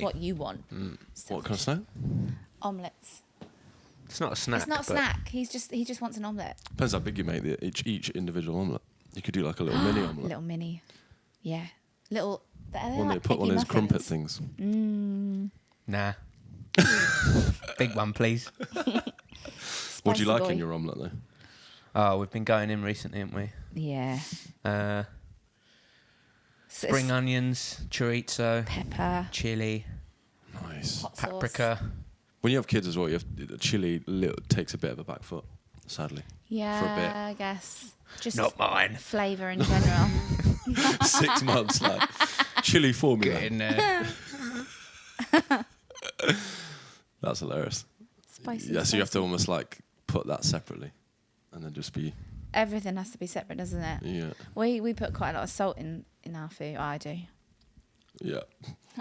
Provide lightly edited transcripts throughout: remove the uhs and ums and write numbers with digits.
what you want. What kind of snack? Omelettes. It's not a snack. It's not a snack. He just wants an omelette. Depends how big you make each individual omelette. You could do like a little mini omelette. Little mini. Yeah. Little. One like they put on eggy his crumpet muffins. things. Nah. Big one, please. What do you Spicy like boy. in your omelette though? Oh, we've been going in recently, haven't we? Yeah. Spring onions, chorizo, Pepper. chili, Nice. Hot sauce. paprika. When you have kids as well, the chili takes a bit of a back foot, sadly. Yeah, For a bit. I guess. Just Not mine. flavour in general. 6 months, like chili formula. Get in there. That's hilarious. Spicy. Yeah, so you have to spicy. almost like put that separately, and then just be Everything has to be separate, doesn't it? yeah. We put quite a lot of salt in our food. I do. Yeah,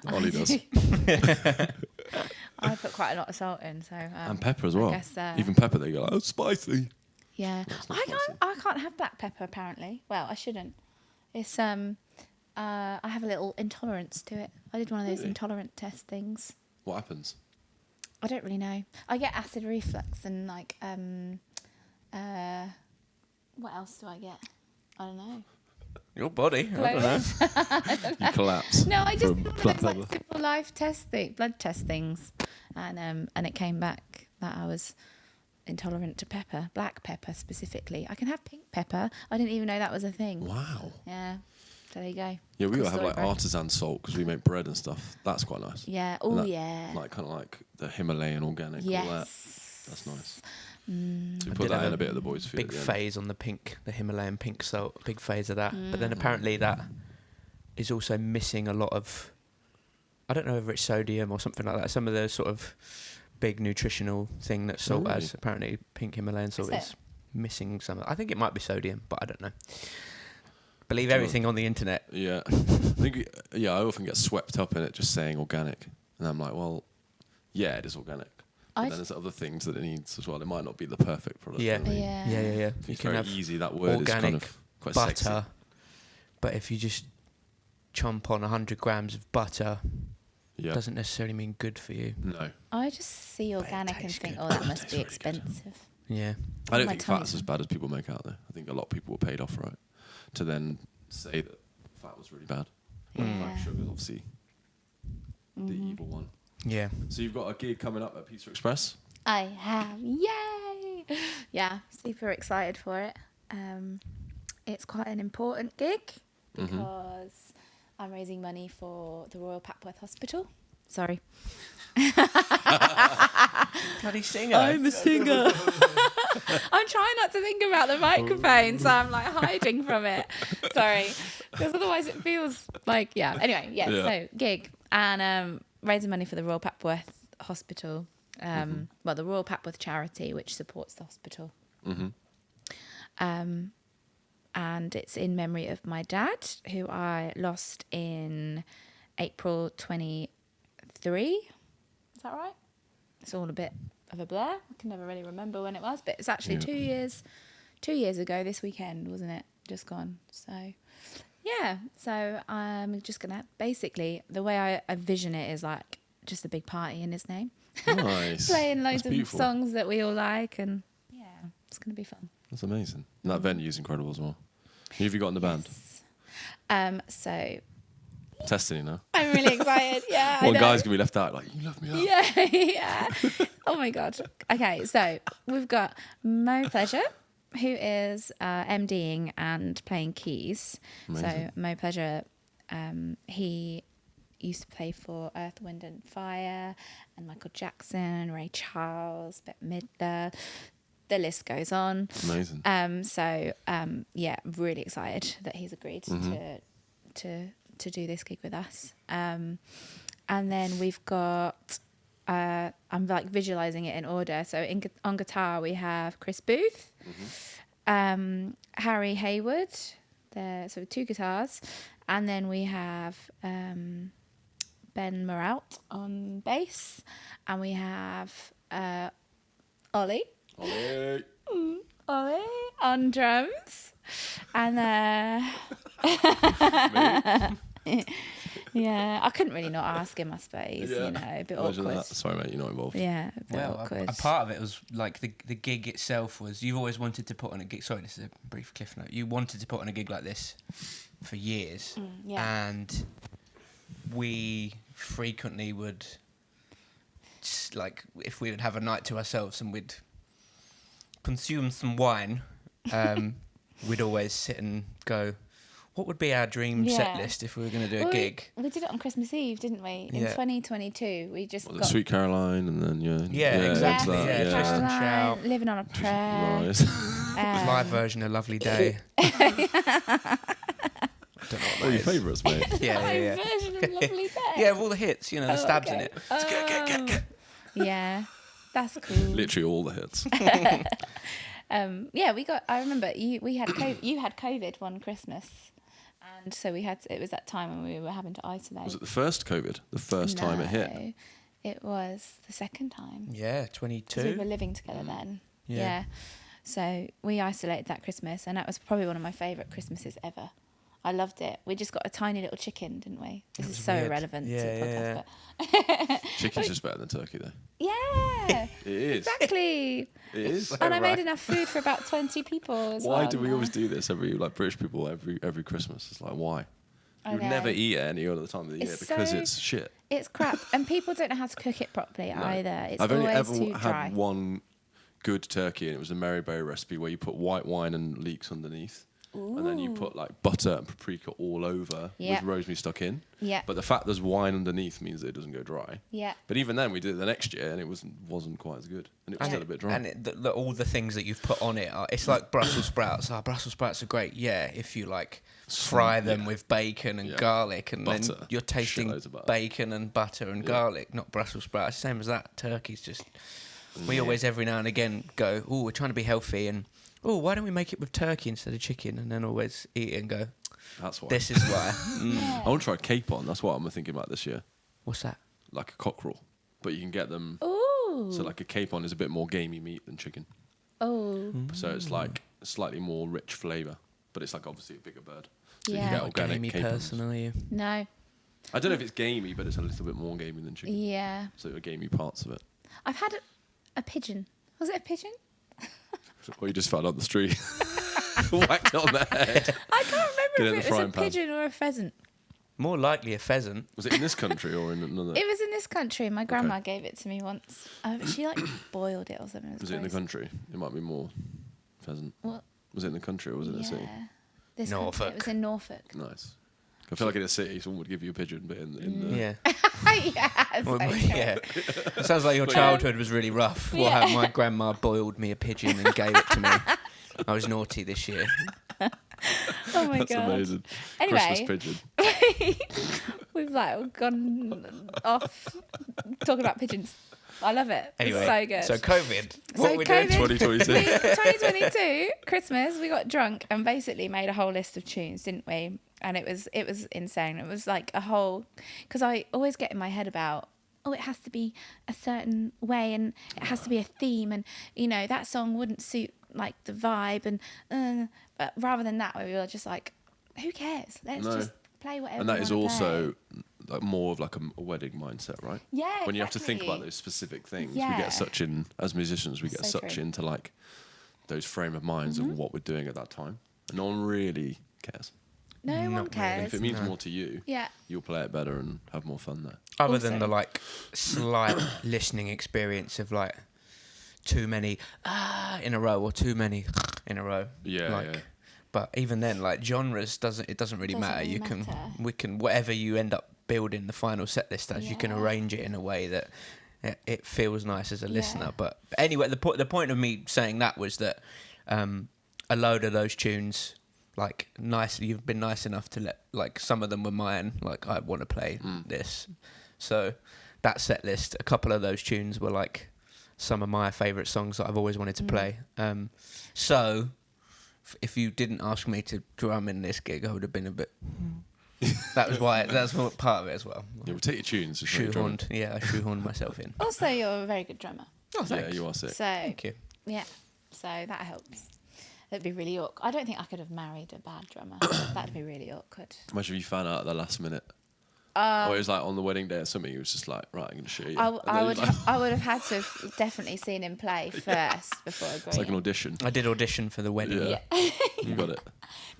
Ollie does. I put quite a lot of salt in, so And pepper as well. I guess, Even pepper, they go like, oh, spicy. yeah. That's not I can't have black pepper apparently. Well, I shouldn't. It's I have a little intolerance to it. I did one of those Really? intolerant test things. What happens? I don't really know. I get acid reflux and like what else do I get? I don't know. Your body. I don't know. You collapse. No, I just from did one of black those like pepper. simple life blood test things, and it came back that I was intolerant to pepper, black pepper specifically. I can have pink pepper. I didn't even know that was a thing. Wow. Yeah, so there you go. Yeah, we Cool gotta have story, like bro. artisan salt because we make bread and stuff. That's quite nice. Yeah. And Oh that- yeah. Like kind of like the Himalayan organic. All that. Yes. That's nice. Mm. So we I put did that have in a a bit of the boys' food. Big at the end. phase on the Himalayan pink salt. Big phase of that. But then apparently that is also missing a lot of. I don't know whether it's sodium or something like that. Some of the sort of big nutritional thing that salt Really? has. Apparently, pink Himalayan salt Is is missing some. I think it might be sodium, but I don't know. Believe Don't know. everything on the internet. Yeah, I think I often get swept up in it just saying organic, and I'm like, well, yeah, it is organic. But then there's other things that it needs as well. It might not be the perfect product. Yeah. you know what I mean? Yeah. You It's can very have easy. That word is kind organic of quite butter, sexy. but if you just chomp on 100 grams of butter, Yeah. doesn't necessarily mean good for you. No, I just see organic and tastes think, good. oh, that It must tastes be really good. expensive. Yeah. I don't My think tummy's fat's as on. bad as people make out. Though I think a lot of people were paid off for it to then say that fat was really bad. When in fact, Yeah. sugar's obviously the evil one. Yeah. So you've got a gig coming up at Pizza Express. I have. Yay! Yeah, super excited for it. It's quite an important gig because I'm raising money for the Royal Papworth Hospital. Sorry. Bloody singer. I'm a singer. I'm trying not to think about the microphone, so I'm like hiding from it. Sorry. Because otherwise it feels like, yeah. Anyway, yeah. So gig and raising money for the Royal Papworth Hospital. Well, the Royal Papworth charity, which supports the hospital. And it's in memory of my dad, who I lost in April 23. Is that right? It's all a bit of a blur. I can never really remember when it was, but it's actually 2 years ago this weekend, wasn't it? Just gone. So, yeah. So I'm just going to, basically, the way I vision it is like just a big party in his name. Nice. Playing loads That's of beautiful. songs that we all like, and yeah, it's going to be fun. That's amazing. And that venue is incredible as well. Who have you got in the band? So Testing, you know. I'm really excited. Yeah, One I know. guy's gonna be left out. Like, you left me out. Yeah, yeah. Oh my god. Okay, so we've got Mo Pleasure, who is MDing and playing keys. Amazing. So Mo Pleasure, he used to play for Earth, Wind and Fire and Michael Jackson, Ray Charles, Bette Midler. The list goes on. Amazing. Yeah, really excited that he's agreed to do this gig with us. And then we've got I'm like visualizing it in order. So on guitar we have Chris Booth, Harry Hayward. So 2 guitars, and then we have Ben Moraut on bass, and we have Ollie. Ollie on drums, and Yeah, I couldn't really not ask him, I suppose. Yeah. You know, a bit Imagine awkward. that. Sorry, mate, you're not involved. Yeah, a bit Well, awkward. a part of it was like the gig itself was you've always wanted to put on a gig. Sorry, this is a brief cliff note. You wanted to put on a gig like this for years, yeah. and we frequently would like if we would have a night to ourselves and we'd consume some wine, we'd always sit and go, what would be our dream set list if we were going to do a gig? We did it on Christmas Eve, didn't we? In Yeah. 2022, we just Well, got Sweet Caroline, and then Yeah, exactly, that, yeah, Twist and Caroline, Shout. Living on a Prayer. Nice. Live version of Lovely Day. Don't know what What that are your is. favourites, mate? Yeah. Version of Lovely Day. Yeah, with all the hits, the stabs in okay. it. Oh. Yeah, that's cool. Literally all the hits. Yeah, we got. I remember you had COVID one Christmas, and so it was that time when we were having to isolate. Was it the first COVID? The first time it hit? No, it was the second time. Yeah, 'Cause we 22. were living together then. Yeah. Yeah. So we isolated that Christmas, and that was probably one of my favourite Christmases ever. I loved it. We just got a tiny little chicken, didn't we? This is was so weird. irrelevant to Yeah, the podcast, yeah. but Chicken's just better than turkey, though. yeah, It is. exactly. It is. And I right. made enough food for about 20 people as Why well. do we always do this? British people every Christmas. It's like, why? I You would know. never eat it any other time of the year It's because so- it's shit. It's crap, and people don't know how to cook it properly No. either. It's I've only always ever too dry. had one good turkey, and it was a Maryberry recipe where you put white wine and leeks underneath, and then you put like butter and paprika all over Yeah. with rosemary stuck in. Yeah, But the fact there's wine underneath means that it doesn't go dry. yeah. But even then, we did it the next year, and it wasn't quite as good, and it was still a bit dry. And all the things that you've put on it, it's like Brussels sprouts. Brussels sprouts are great. Yeah, if you like fry them with bacon and Yeah. garlic, and Butter. then you're tasting Shitloads of butter. bacon and butter and garlic, not Brussels sprouts. Same as that. Turkey's just. We always every now and again go, oh, we're trying to be healthy, and oh, why don't we make it with turkey instead of chicken? And then always eat it and go, That's why. this is why. I want to try capon. That's what I'm thinking about this year, What's that? like a cockerel. But you can get them. Ooh. So like a capon is a bit more gamey meat than chicken. Oh. So it's like a slightly more rich flavour, but it's like obviously a bigger bird. So Yeah. you can get Not a organic gamey capons. person, are you? No. I don't know if it's gamey, but it's a little bit more gamey than chicken. Yeah. So the gamey parts of it. I've had a pigeon. Was it a pigeon? Or you just fell on the street, whacked it on the head. I can't Get it in remember the if it was a frying pan. pigeon or a pheasant. More likely a pheasant. Was it in this country or in another? It was in this country. My grandma gave it to me once. She like boiled it or something. Was it in the gross. country? It might be more pheasant. What? Was it in the country or was it in the city? Yeah. This Norfolk. country. It was in Norfolk. Nice. I feel like in a city, someone would give you a pigeon, but in the Yeah. yeah. Well, so yeah. It sounds like your childhood was really rough. Well, Yeah. how my grandma boiled me a pigeon and gave it to me. I was naughty this year. Oh my That's god. amazing. Anyway. Christmas pigeon. We've like gone off talking about pigeons. I love it. Anyway, It's so good. so COVID. So What we doing? COVID. 2022. 2022 Christmas, we got drunk and basically made a whole list of tunes, didn't we? And it was insane. It was like a whole, because I always get in my head about, oh, it has to be a certain way and it has to be a theme, and that song wouldn't suit like the vibe, and but rather than that, we were just like, who cares? Let's No. just play whatever. And that we is wanna also play. like more of like a wedding mindset, right? Yeah, When you have to think exactly. about those specific things, Yeah. we get such in as musicians, we get So such true. into like those frame of minds of what we're doing at that time, and no one really cares. No one Not really. And cares. if it means No. more to you, Yeah. you'll play it better and have more fun there. Other Also- than the like slight listening experience of like too many in a row or too many in a row. Yeah, Like, yeah. But even then, like genres doesn't really Doesn't matter. really You matter. we can whatever you end up building the final set list as, you can Yeah. arrange it in a way that it feels nice as a listener. Yeah. But anyway, the point of me saying that was that a load of those tunes, like you've been nice enough to let, like some of them were mine. Like I want to play this, so that set list, a couple of those tunes were like some of my favourite songs that I've always wanted to play. So if you didn't ask me to drum in this gig, I would have been a bit. That's what part of it as well. Yeah, we'll take your tunes. Just make it drum. Shoehorned, yeah, I shoehorned myself in. Also, you're a very good drummer. Oh, Yeah, you are sick. So Thank you. yeah, so that helps. It'd be really awkward. I don't think I could have married a bad drummer. That'd be really awkward. Imagine if you found out at the last minute Or it was like on the wedding day or something. He was just like, right, I'm going to show you. I would have had to have definitely seen him play first before agreeing. It's like an audition. I did audition for the wedding. Yeah. You got it.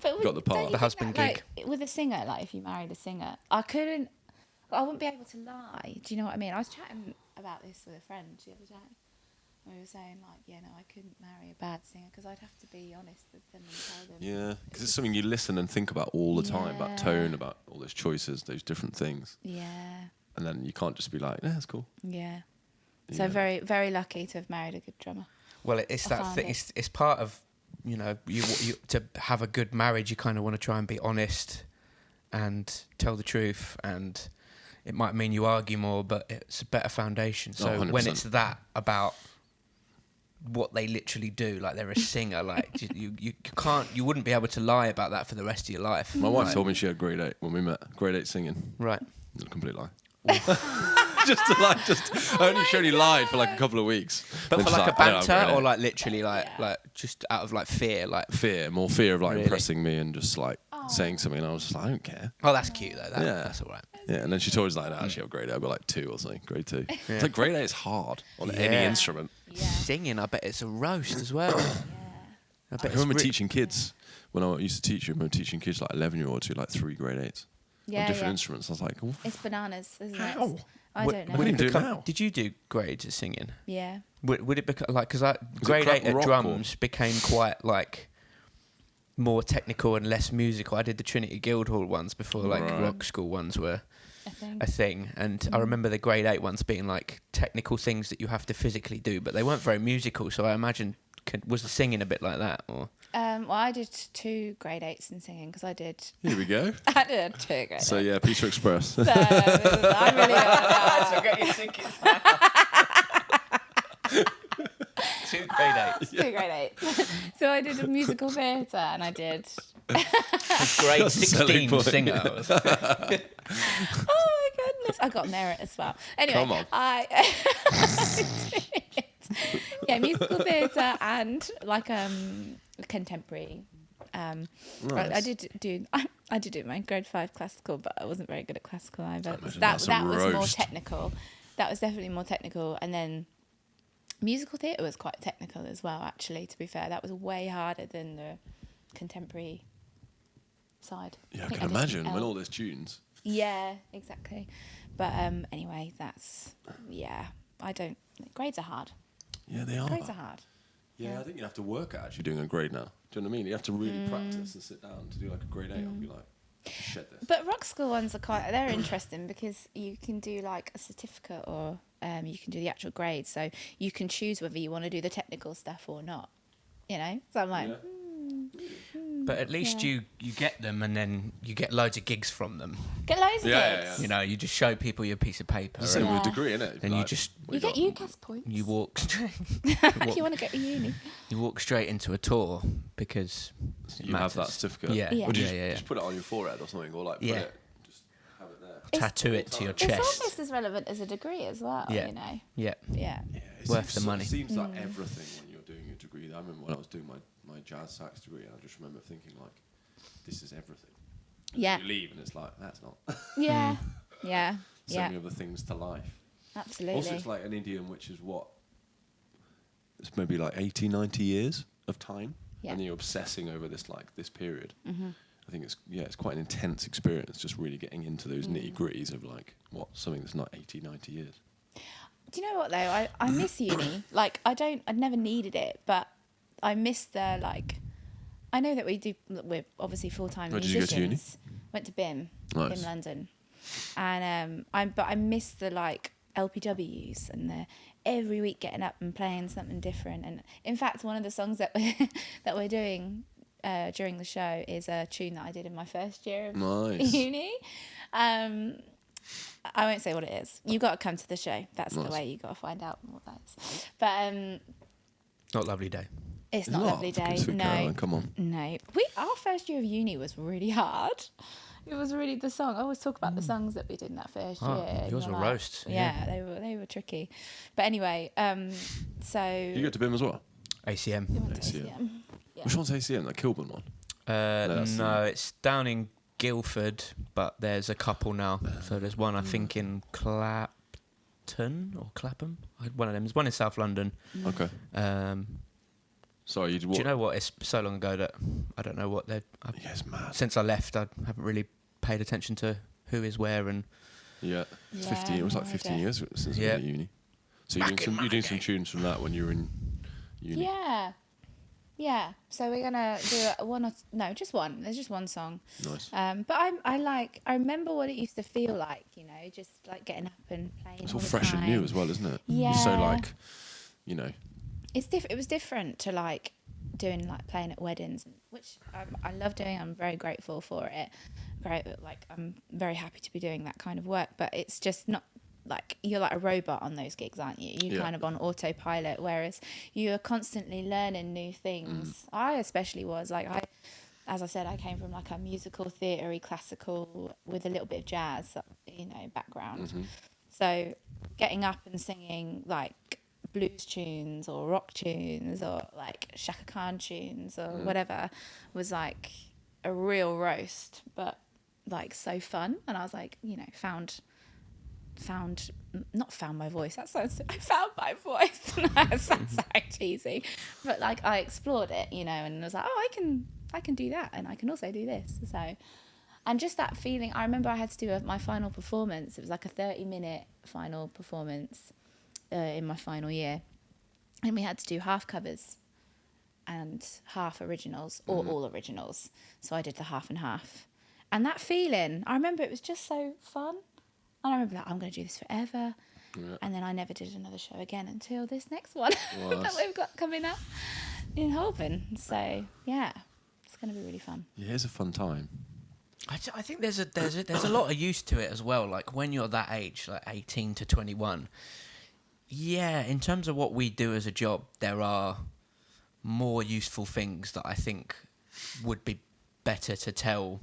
But Got the part. The husband gig. Like, with a singer, like if you married a singer, I wouldn't be able to lie. Do you know what I mean? I was chatting about this with a friend the other day. We were saying like, I couldn't marry a bad singer because I'd have to be honest with them and tell them. Yeah, because it's something you listen and think about all the time, about tone, about all those choices, those different things. Yeah. And then you can't just be like, that's cool. Yeah. So very, very lucky to have married a good drummer. Well, it's that thing. It's part of, you to have a good marriage. You kind of want to try and be honest and tell the truth, and it might mean you argue more, but it's a better foundation. So when it's that about what they literally do, like they're a singer, like you wouldn't be able to lie about that for the rest of your life. My wife told me she had grade 8 when we met. Grade 8 singing. Right. It's a complete lie. I only lied for like a couple of weeks. But for like a banter, or like literally Yeah. like just out of like fear, like more fear of like Really? impressing me and just like saying something, and I was just like, I don't care. oh, that's cute though. That's all right. Yeah, and then she told us like, actually, I have grade 8. I got like 2 or something. Grade 2. It's like grade 8 is hard on any Yeah. instrument. Yeah. Singing, I bet it's a roast as well. I bet I remember it's teaching kids when I used to teach. I remember teaching kids like 11-year-olds who like 3 grade 8s on different instruments. I was like, oof. It's bananas, isn't How? it? I don't know. What do you do now? Did you do grades at singing? Yeah. Would it become like because grade 8 at rock drums became quite like more technical and less musical. I did the Trinity Guildhall ones before like rock school ones were a thing, and I remember the grade 8 ones being like technical things that you have to physically do, but they weren't very musical. So I imagine was the singing a bit like that, or? Well, I did 2 grade 8s in singing because I did. Here we go. I did 2 grade 8s. So yeah, Peter Express. So I'm really So get your tickets. 2 grade 8s. 2 grade 8s. So I did a musical theatre and I did. Grade 16 singer. Oh my goodness! I got merit as well. Anyway, Come on. Yeah, musical theatre and like contemporary. Nice. I did do my grade 5 classical, but I wasn't very good at classical either. imagine That that's a was more roast. technical. That was definitely more technical, and then musical theatre was quite technical as well. Actually, to be fair, that was way harder than the contemporary side. Yeah, I think can did imagine L. when all those tunes. Yeah, exactly. But anyway, I don't. Grades are hard. Yeah, they are. Grades are hard. Yeah, I think you have to work at actually doing a grade now. Do you know what I mean? You have to really practice and sit down to do like a grade 8 and be like, shed this. But rock school ones are they're interesting because you can do like a certificate or you can do the actual grade. So you can choose whether you want to do the technical stuff or not. You know? So I'm like, But at least you get them, and then you get loads of gigs from them. get loads of Yeah, gigs. yeah. You know, you just show people your piece of paper, It's the same and with a degree, innit? then you just You get UCAS points. you walk if you want to go to uni. you walk straight into a tour because it you have that matters. certificate. Yeah. Yeah. Or do you Yeah. just put it on your forehead or something, or like put Yeah. it, just have it there. Tattoo it to your It's chest. almost as relevant as a degree as well, Yeah. you know? Yeah. Yeah. Yeah, it Worth seems the money. It seems like everything when you're doing your degree. I remember when I was doing my jazz sax degree, and I just remember thinking like, this is everything. And Yeah. then you leave, and it's like, that's not. Yeah. Yeah. So Yeah. many other things to life. Absolutely. Also, it's like an idiom, which is what? It's maybe like 80, 90 years of time. Yeah. And then you're obsessing over this period. Mm-hmm. I think it's quite an intense experience, just really getting into those nitty gritties of like, something that's not 80, 90 years. Do you know what though? I miss uni. Like I'd never needed it, but I miss the like. I know that we're obviously full-time Where did you musicians. go to uni? Went to BIM, Nice. BIM London, and I miss the like LPWs and the every week getting up and playing something different. And in fact, one of the songs that we're doing during the show is a tune that I did in my first year of Nice. uni. I won't say what it is. You've got to come to the show. That's the Nice. way you got to find out what that is. But Not Lovely Day. it's not a lovely day. Sweet No, Caroline, come on. no. Our first year of uni was really hard. It was really the song. I always talk about the songs that we did in that first Oh, year. and yours you're were like, roasts, Yeah, they were tricky. But anyway, so You go to BIM as well? ACM. we went to ACM. ACM. Yeah. Which one's ACM? That Kilburn one? that's No, it's down in Guildford, but there's a couple now. So there's one, I think, in Clapton or Clapham. One of them. There's one in South London. Okay. Sorry, Do you know what? It's so long ago that I don't know what they're... Yeah, it's mad. Since I left, I haven't really paid attention to who is where and... Yeah. Yeah, 15. It was like 15 years since we were at uni. So you're doing some tunes from that when you were in uni. Yeah. So we're gonna do just one. There's just one song. Nice. But I remember what it used to feel like, you know, just like getting up and playing. It's all fresh and new as well, isn't it? Yeah. So like, you know. It was different to like doing like playing at weddings, which I love doing. I'm very grateful for it. I'm very happy to be doing that kind of work. But it's just not like you're like a robot on those gigs, aren't you? You're kind of on autopilot, whereas you're constantly learning new things. I especially was like as I said, I came from like a musical theatre-y classical with a little bit of jazz, you know, background. Mm-hmm. So getting up and singing like blues tunes or rock tunes or like Shaka Khan tunes or whatever was like a real roast, but like so fun. And I was like, you know, not found my voice. I found my voice. That sounds so cheesy, but like I explored it, you know, and I was like, oh, I can do that, and I can also do this. So, and just that feeling. I remember I had to do my final performance. It was like a 30-minute final performance in my final year, and we had to do half covers and half originals or all originals. So I did the half and half, and that feeling. I remember it was just so fun. And I remember like, I'm going to do this forever. Yeah. And then I never did another show again until this next one that we've got coming up in Holborn. So, yeah, it's going to be really fun. Yeah, it's a fun time. I think there's a lot of use to it as well. Like when you're that age, like 18 to 21, yeah, in terms of what we do as a job, there are more useful things that I think would be better to tell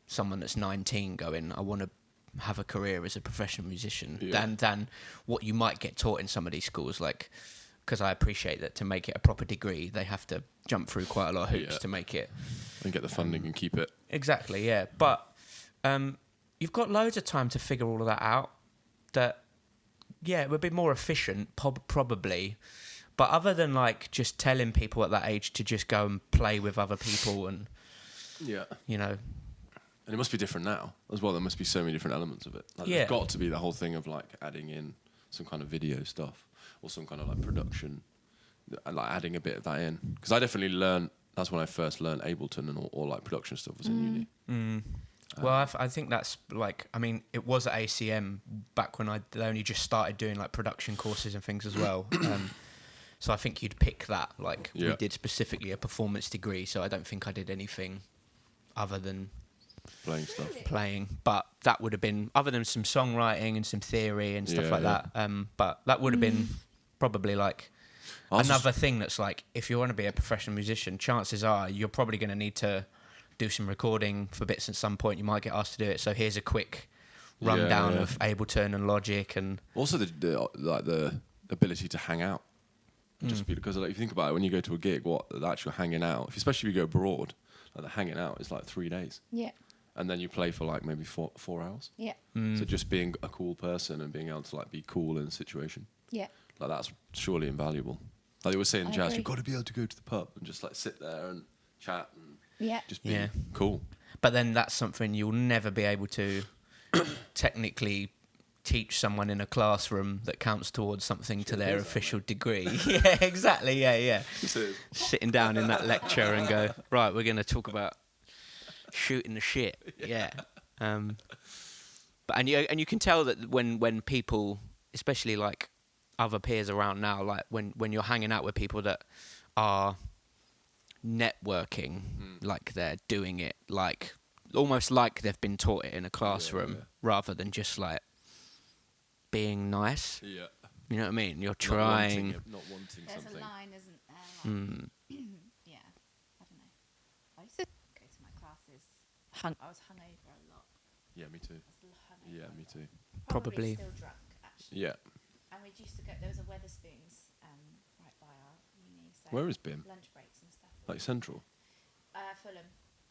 someone that's 19 going, I want to have a career as a professional musician than what you might get taught in some of these schools. Like, because I appreciate that to make it a proper degree, they have to jump through quite a lot of hoops to make it. And get the funding and keep it. Exactly, yeah. But you've got loads of time to figure all of that out. That, yeah, it would be more efficient, probably. But other than, like, just telling people at that age to just go and play with other people and, you know... And it must be different now as well. There must be so many different elements of it. Like, there's got to be the whole thing of, like, adding in some kind of video stuff or some kind of, like, production, like, adding a bit of that in. Because I definitely learned... That's when I first learned Ableton and all like, production stuff was in uni. Well, I think that's like, I mean, it was at ACM back when they only just started doing like production courses and things as well. So I think you'd pick that. Like we did specifically a performance degree, so I don't think I did anything other than playing. But that would have been other than some songwriting and some theory and stuff like that. But that would have been probably like another thing that's like, if you want to be a professional musician, chances are you're probably going to need to do some recording for bits at some point. You might get asked to do it. So here's a quick rundown of Ableton and Logic, and also the ability to hang out. Just because, like, if you think about it, when you go to a gig, the actual hanging out, especially if you go abroad, like the hanging out is like 3 days. Yeah. And then you play for like maybe 4 hours. Yeah. So just being a cool person and being able to like be cool in a situation. Yeah. Like that's surely invaluable. Like they were saying in jazz, agree. you've got to be able to go to the pub and just like sit there and chat and just be cool. But then that's something you'll never be able to technically teach someone in a classroom that counts towards something to their official degree. Yeah, exactly. Yeah. Sitting down in that lecture and go, right, we're going to talk about shooting the shit. Yeah. But you can tell that when people, especially like other peers around now, like when you're hanging out with people that are networking, like they're doing it like almost like they've been taught it in a classroom rather than just like being nice. Yeah. You know what I mean? You're trying. Not wanting There's something. a line, isn't there? Like, yeah. I don't know. I used to go to my classes. I was hungover a lot. Yeah, me too. Yeah, me too. Probably. Still drunk, actually. Yeah. And we used to go. There was a Weatherspoons right by our uni. So Where is BIM? Lunch breaks and stuff. Like Central? Fulham.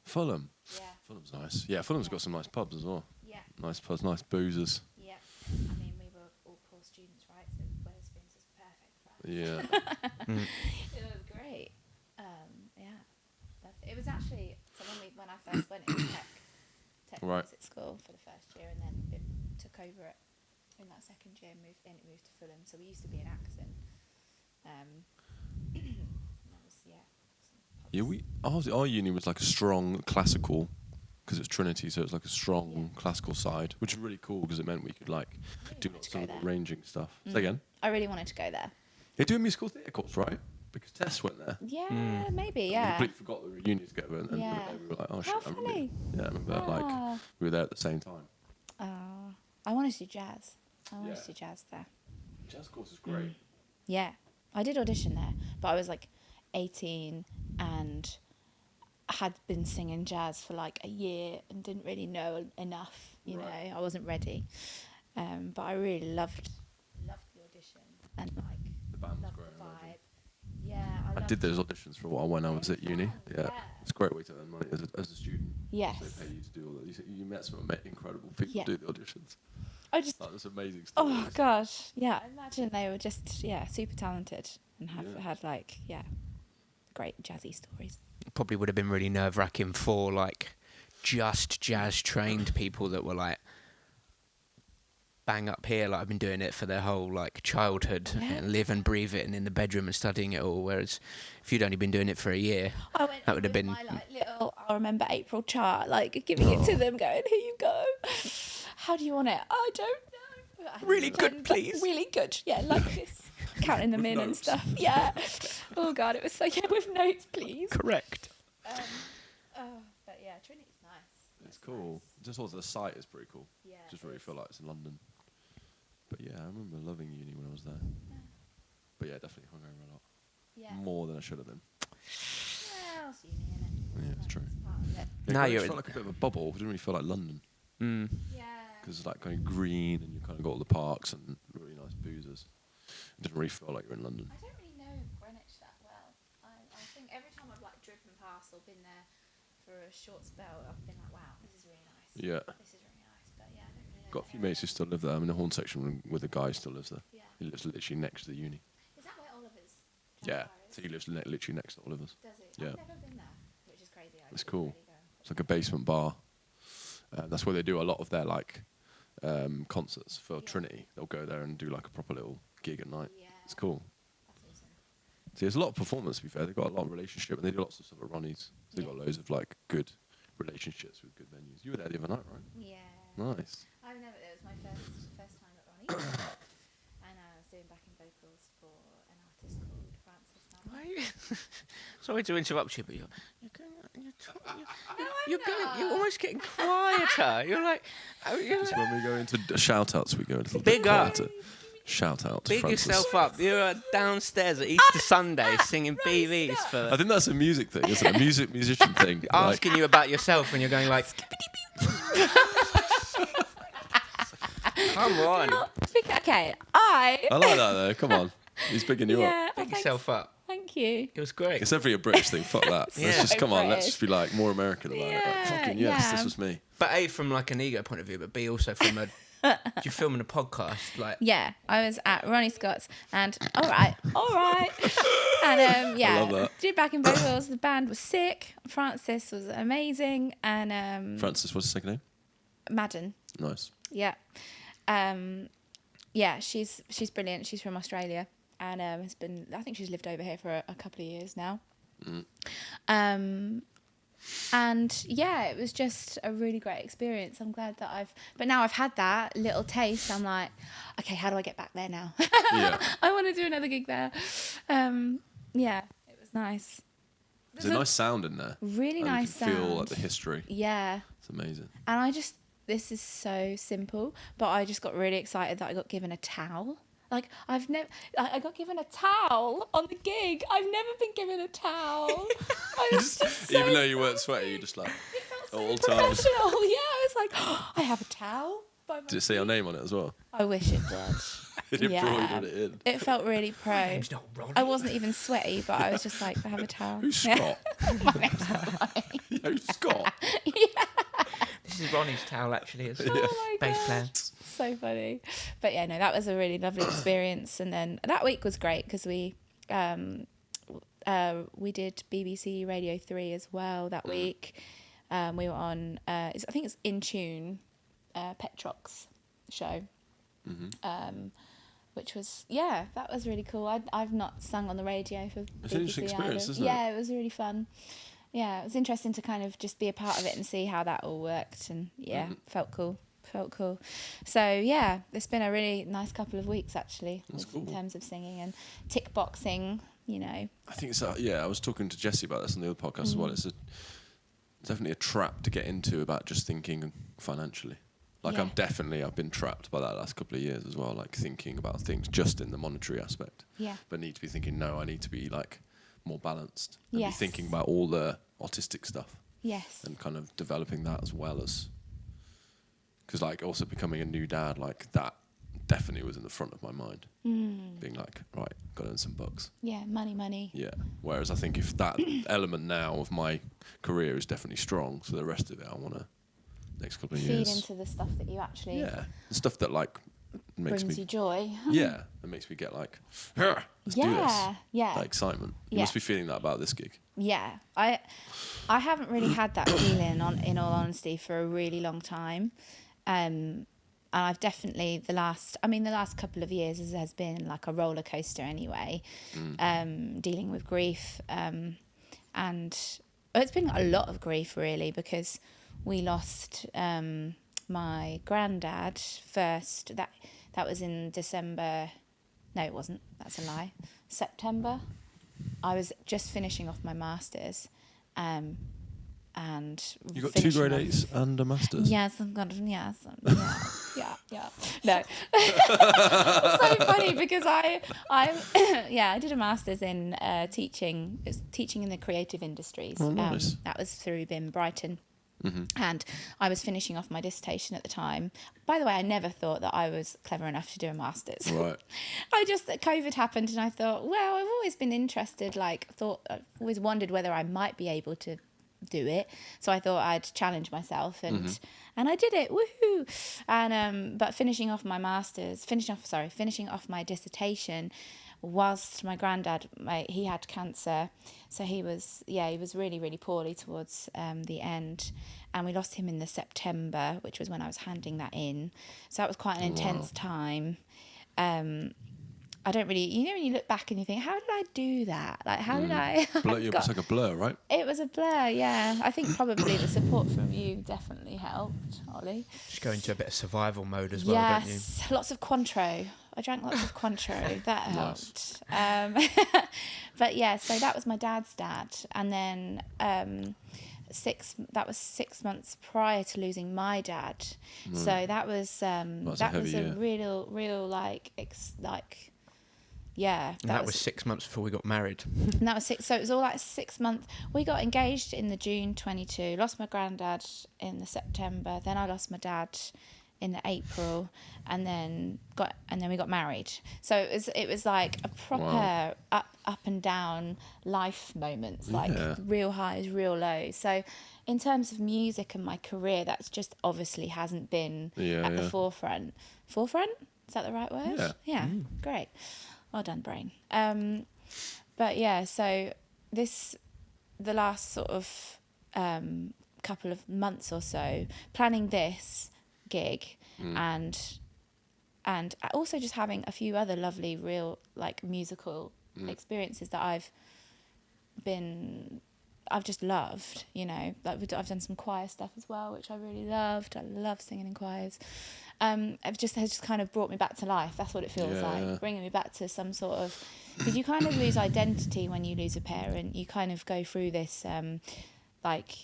Fulham. Yeah. Fulham's nice. Yeah, Fulham's got some nice pubs as well. Yeah. Nice pubs, nice boozers. Yeah. I mean, we were all poor students, right? So Wetherspoons was perfect for us. Yeah. It was great. Yeah. It was actually, so when I first went, it was tech Right. music school for the first year, and then it took over it in that second year. It moved to Fulham. So we used to be in Acton. That was, yeah. Yeah, our uni was like a strong classical, because it's Trinity, so it's like a strong classical side, which is really cool because it meant we could like do lots of arranging stuff. Say again. I really wanted to go there. They do a musical theatre course, right? Because Tess went there. Yeah, maybe. We Yeah. completely forgot that we were uni together, and Yeah. we were like, oh How shit, funny. I remember like we were there at the same time. I wanted to do jazz. I wanted Yeah. to do jazz there. Jazz course is great. Yeah, I did audition there, but I was like 18 and had been singing jazz for like a year and didn't really know enough. You know, I wasn't ready. But I really loved the audition and like The band was loved great. the vibe. Yeah, I did those auditions for a while when I was at uni. Yeah, it's a great way to earn money as a student. Yes. They pay you to do all that. You met some incredible people Yeah. do the auditions. I just. Like, that's amazing stuff. Oh gosh, yeah. I imagine they were just super talented and had like great jazzy stories. Probably would have been really nerve-wracking for like just jazz trained people that were like bang up here, like I've been doing it for their whole like childhood and live and breathe it and in the bedroom and studying it all, whereas if you'd only been doing it for a year, I went that would have been my like little I remember April chart, like giving it to them, going, here you go. How do you want it? I don't know. Really good, please. Really good. Yeah, like this. Counting them in and notes. stuff. Yeah. Oh god, it was so with notes, please. correct. But yeah, Trinity's nice. It's cool. Just also the site is pretty cool. Yeah. Just really feel like it's in London. But yeah, I remember loving uni when I was there. But yeah, definitely hungover a lot. Yeah. More than I should have been. Well, it's uni, innit? Yeah, it's true. It's part of it. Yeah, Now it you're felt like a bit of a bubble. It didn't really feel like London. Mm. Yeah. Because it's like going green and you kind of got all the parks and really nice boozers. It didn't really feel like you're in London. I don't really know Greenwich that well. I think every time I've like driven past or been there for a short spell, I've been like, wow, this is really nice. Yeah. This is really nice. But yeah, I don't really know. Got a few mates who still live there. I'm in the Horn section with a guy who still lives there. Yeah. He lives literally next to the uni. Is that where Oliver's? Yeah. Campfire is? So he lives literally next to Oliver's. Does it? Yeah. I've never been there, which is crazy. I It's should cool. really go. It's like a basement bar. That's where they do a lot of their like concerts for Trinity. They'll go there and do like a proper little gig at night. Yeah. It's cool. Mm. That's awesome. See, there's a lot of performance, to be fair. They've got a lot of relationship, and they do lots of stuff at Ronnie's. So they've got loads of like good relationships with good venues. You were there the other night, right? Yeah. Nice. I've never. It was my first time at Ronnie's, and I was doing backing vocals for an artist called Francis. Why? Sorry to interrupt you, but you're almost getting quieter. You're like, Just when we go into shout-outs, we go a little Big bit up. quieter. Shout-out to big Francis. yourself up. You're downstairs at Easter Sunday singing BVs I for think that's a music thing, isn't it? A musician thing. Like, asking you about yourself, and you're going like, come on, Okay, I I like that, though. Come on. He's bigging you up. yeah. pick yourself up. Thank you. It was great. It's every a British thing. Fuck that. Yeah. Let's just So come on. Let's British. just be like more American about it. Like, Yeah, fucking yes, yeah. this was me. But A, from like an ego point of view, but B, also from a, you're filming a podcast, like, Yeah, I was at Ronnie Scott's, and all right, and yeah, love that. did backing vocals. The band was sick. Francis was amazing, and Francis, what's his second name? Madden, Nice. yeah, yeah, she's brilliant. She's from Australia, and has been. I think she's lived over here for a couple of years now. And yeah, it was just a really great experience. I'm glad that but now I've had that little taste. I'm like, okay, how do I get back there now? Yeah. I want to do another gig there. Yeah, it was nice. There's a nice sound in there. Really and nice you can feel sound. like the history. Yeah, It's amazing. and this is so simple, but I just got really excited that I got given a towel. Like I got given a towel on the gig. I've never been given a towel. I was just so Even though you weren't sweaty, you just like it felt so all times. professional. Yeah, I was like, oh, I have a towel. By my Did it say your name on it as well? I wish it did. It Yeah. embroidered it in. It felt really pro. name's not Ronnie. I wasn't even sweaty, but I was just like, I have a towel. Who's Yeah. Scott? Yo, Scott. Ronnie's towel actually as my bass God. player. So funny. But yeah, no, that was a really lovely experience. And then that week was great because we did BBC Radio 3 as well that week. We were on, I think it's In Tune, Petrock's show. Which was, that was really cool. I've not sung on the radio for It's BBC an interesting experience, either. isn't it? Yeah, it was really fun. Yeah, it was interesting to kind of just be a part of it and see how that all worked. And felt cool. So yeah, it's been a really nice couple of weeks actually. That's cool. In terms of singing and tick boxing, you know. I think it's I was talking to Jessie about this on the other podcast as well. It's definitely a trap to get into about just thinking financially. Like I've been trapped by that last couple of years as well, like thinking about things just in the monetary aspect. Yeah. But need to be thinking, no, I need to be like more balanced and be thinking about all the autistic stuff. Yes. And kind of developing that as well as, because like also becoming a new dad, like that definitely was in the front of my mind. Being like, right, got to earn some bucks. Yeah, money. Yeah. Whereas I think if that element now of my career is definitely strong, so the rest of it I want to, next couple of years. Feed into the stuff that you actually... Yeah. The stuff that like makes brings me... you joy. Yeah. That makes me get like, let's do this. Yeah. That excitement. You must be feeling that about this gig. Yeah. I haven't really had that feeling, in all honesty, for a really long time. And I've definitely, the last couple of years has been like a roller coaster anyway, dealing with grief. And it's been a lot of grief really, because we lost my granddad first. That was in December. No, it wasn't. That's a lie. September. I was just finishing off my masters, and you got 2 grade 8s and a masters. Yes, I've got yeah. No, it's so funny because I did a masters in teaching. It's teaching in the creative industries. Oh, nice. That was through BIM Brighton. And I was finishing off my dissertation at the time. By the way, I never thought that I was clever enough to do a master's. Right. COVID happened and I thought, well, I've always been interested, I've always wondered whether I might be able to do it. So I thought I'd challenge myself and I did it. Woohoo! And but finishing off my dissertation, whilst my granddad, he had cancer, so he was really, really poorly towards the end, and we lost him in the September, which was when I was handing that in. So that was quite an intense time. I don't really, when you look back and you think, how did I do that? Like, how did I? It's like a blur, right? It was a blur, yeah. I think probably the support from you definitely helped, Ollie. Just go into a bit of survival mode as well, don't you? Yes, lots of Cointreau. I drank lots of Cointreau. That helped. But yeah, so that was my dad's dad. And then that was 6 months prior to losing my dad. So that was a real yeah. And that was 6 months before we got married. And that was 6. So it was all like 6 months. We got engaged in the June 22. Lost my granddad in the September. Then I lost my dad in the April, and then we got married. So it was like a proper up and down life moments, like real highs, real lows. So in terms of music and my career, that's just obviously hasn't been at the forefront. Forefront? Is that the right word? Yeah. Great. Well done, brain. But yeah, so the last sort of couple of months or so, planning this gig and also just having a few other lovely real musical experiences that I've just loved, I've done some choir stuff as well, which I really loved. I love singing in choirs. Has just kind of brought me back to life. That's what it feels like, bringing me back to some sort of, because you kind of lose identity when you lose a parent. You kind of go through this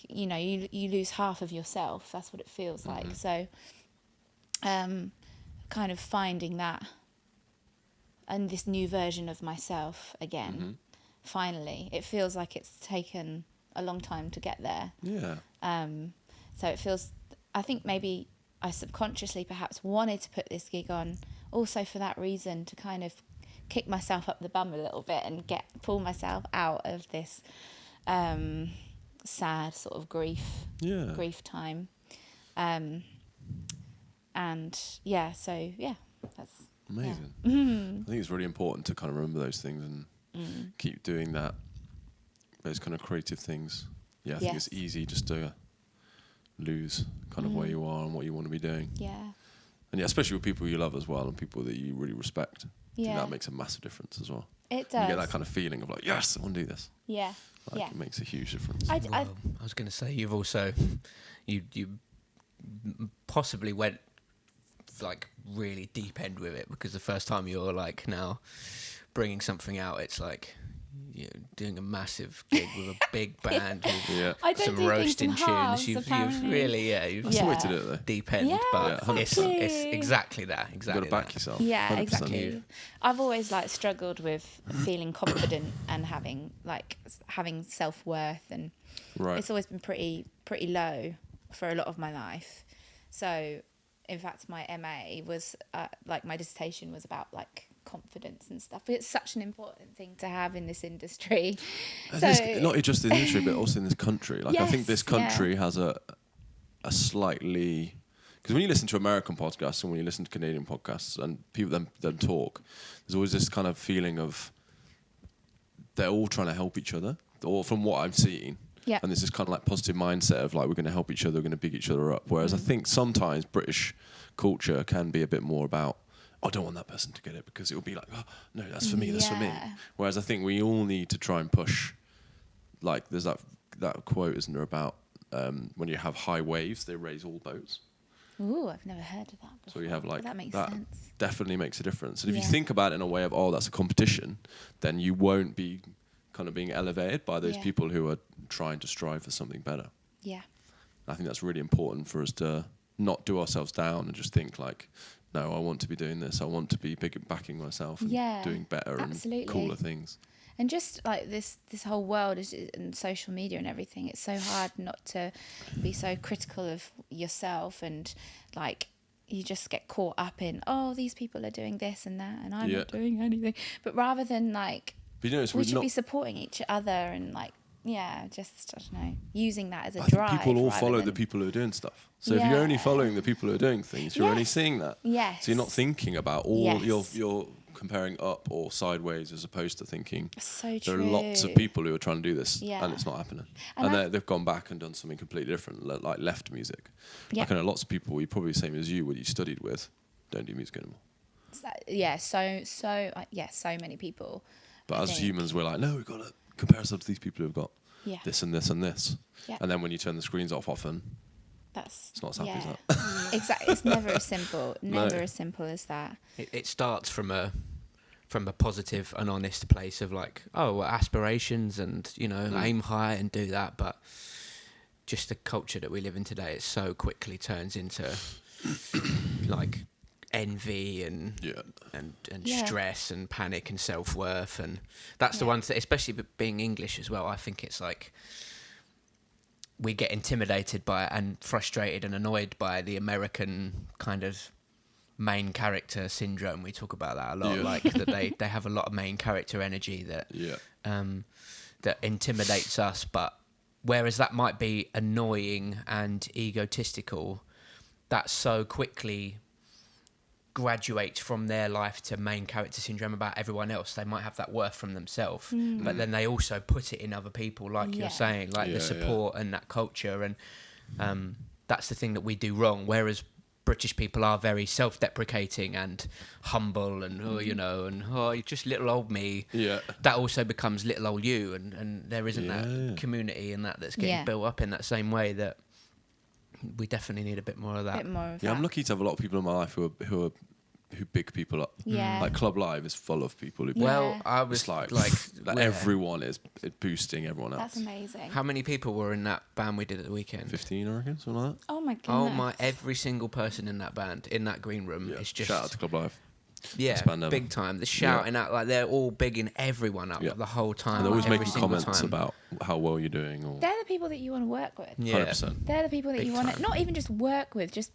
you lose half of yourself. That's what it feels like. So kind of finding that and this new version of myself again, finally. It feels like it's taken a long time to get there. So it feels, I think maybe I subconsciously perhaps wanted to put this gig on also for that reason, to kind of kick myself up the bum a little bit and pull myself out of this sad sort of grief time. And yeah, so yeah, that's amazing. Yeah. I think it's really important to kind of remember those things and keep doing that, those kind of creative things. Yeah, I think it's easy just to lose kind of where you are and what you want to be doing. Yeah. And yeah, especially with people you love as well and people that you really respect. I think that makes a massive difference as well. It does. You get that kind of feeling of like, yes, I want to do this. Yeah. Like It makes a huge difference. I was going to say, you've also, you possibly went like really deep end with it, because the first time you're like now bringing something out, it's like you're doing a massive gig with a big band with I don't some do roasting things in halves, tunes. You've apparently. really, That's the way to do it though. deep end, Yeah, but exactly. it's exactly that. You've Exactly got to back yourself. Yeah, 100%. exactly. I've always like struggled with feeling confident and having self-worth, and it's always been pretty low for a lot of my life. So in fact my MA was like my dissertation was about like confidence and stuff. It's such an important thing to have in this industry. Not just in the industry, but also in this country. Like I think this country has a slightly, because when you listen to American podcasts and when you listen to Canadian podcasts and people them talk, there's always this kind of feeling of they're all trying to help each other. Or from what I'm seeing. Yeah. And there's this kind of like positive mindset of like we're going to help each other, we're going to big each other up. Whereas I think sometimes British culture can be a bit more about, I don't want that person to get it because it will be like, oh, no, that's for me, that's for me. Whereas I think we all need to try and push, like there's that quote, isn't there, about when you have high waves, they raise all boats. Ooh, I've never heard of that before. So you have like, that makes sense. Definitely makes a difference. And if you think about it in a way of, oh, that's a competition, then you won't be kind of being elevated by those people who are trying to strive for something better. Yeah. I think that's really important for us to not do ourselves down and just think like, no, I want to be doing this. I want to be backing myself and doing better and cooler things. And just like this whole world and social media and everything, it's so hard not to be so critical of yourself, and like you just get caught up in, oh, these people are doing this and that and I'm not doing anything. But rather than like, we should be supporting each other and like, just, I don't know, using that as a drive. Think people all follow the people who are doing stuff. So if you're only following the people who are doing things, you're only seeing that. Yes. So you're not thinking about all you're comparing up or sideways, as opposed to thinking so there are lots of people who are trying to do this and it's not happening. And they've gone back and done something completely different, like left music. Like I know lots of people, probably the same as you, what you studied with, don't do music anymore. So many people. But as humans, we're like, no, we've got to compare ourselves to these people who've got this and this and this. Yeah. And then when you turn the screens off often, it's not as happy as that. Exactly. It's never as simple. As simple as that. It starts from a positive and honest place of like, aspirations and, aim high and do that. But just the culture that we live in today, it so quickly turns into like envy and stress and panic and self-worth, and that's the ones that, especially being English as well, I think it's like we get intimidated by and frustrated and annoyed by the American kind of main character syndrome. We talk about that a lot, like that they have a lot of main character energy that that intimidates us, but whereas that might be annoying and egotistical, that so quickly graduate from their life to main character syndrome about everyone else. They might have that worth from themselves, but then they also put it in other people, like you're saying, like the support and that culture, and that's the thing that we do wrong. Whereas British people are very self-deprecating and humble, and you're just little old me. Yeah, that also becomes little old you, and there isn't that community and that's getting built up in that same way that. We definitely need a bit more of that. I'm lucky to have a lot of people in my life who big people up. Yeah. Like Club Live is full of people who. Well, I was like everyone is boosting everyone else. That's amazing. How many people were in that band we did at the weekend? 15, I reckon, something like that. Oh my goodness. Oh my! Every single person in that band, in that green room, is just shout out to Club Live. Yeah, big time. They're shouting out, like they're all bigging everyone up the whole time. And they're always making comments about how well you're doing. Or they're the people that you want to work with. Yeah, 100%. They're the people that you want to not even just work with, just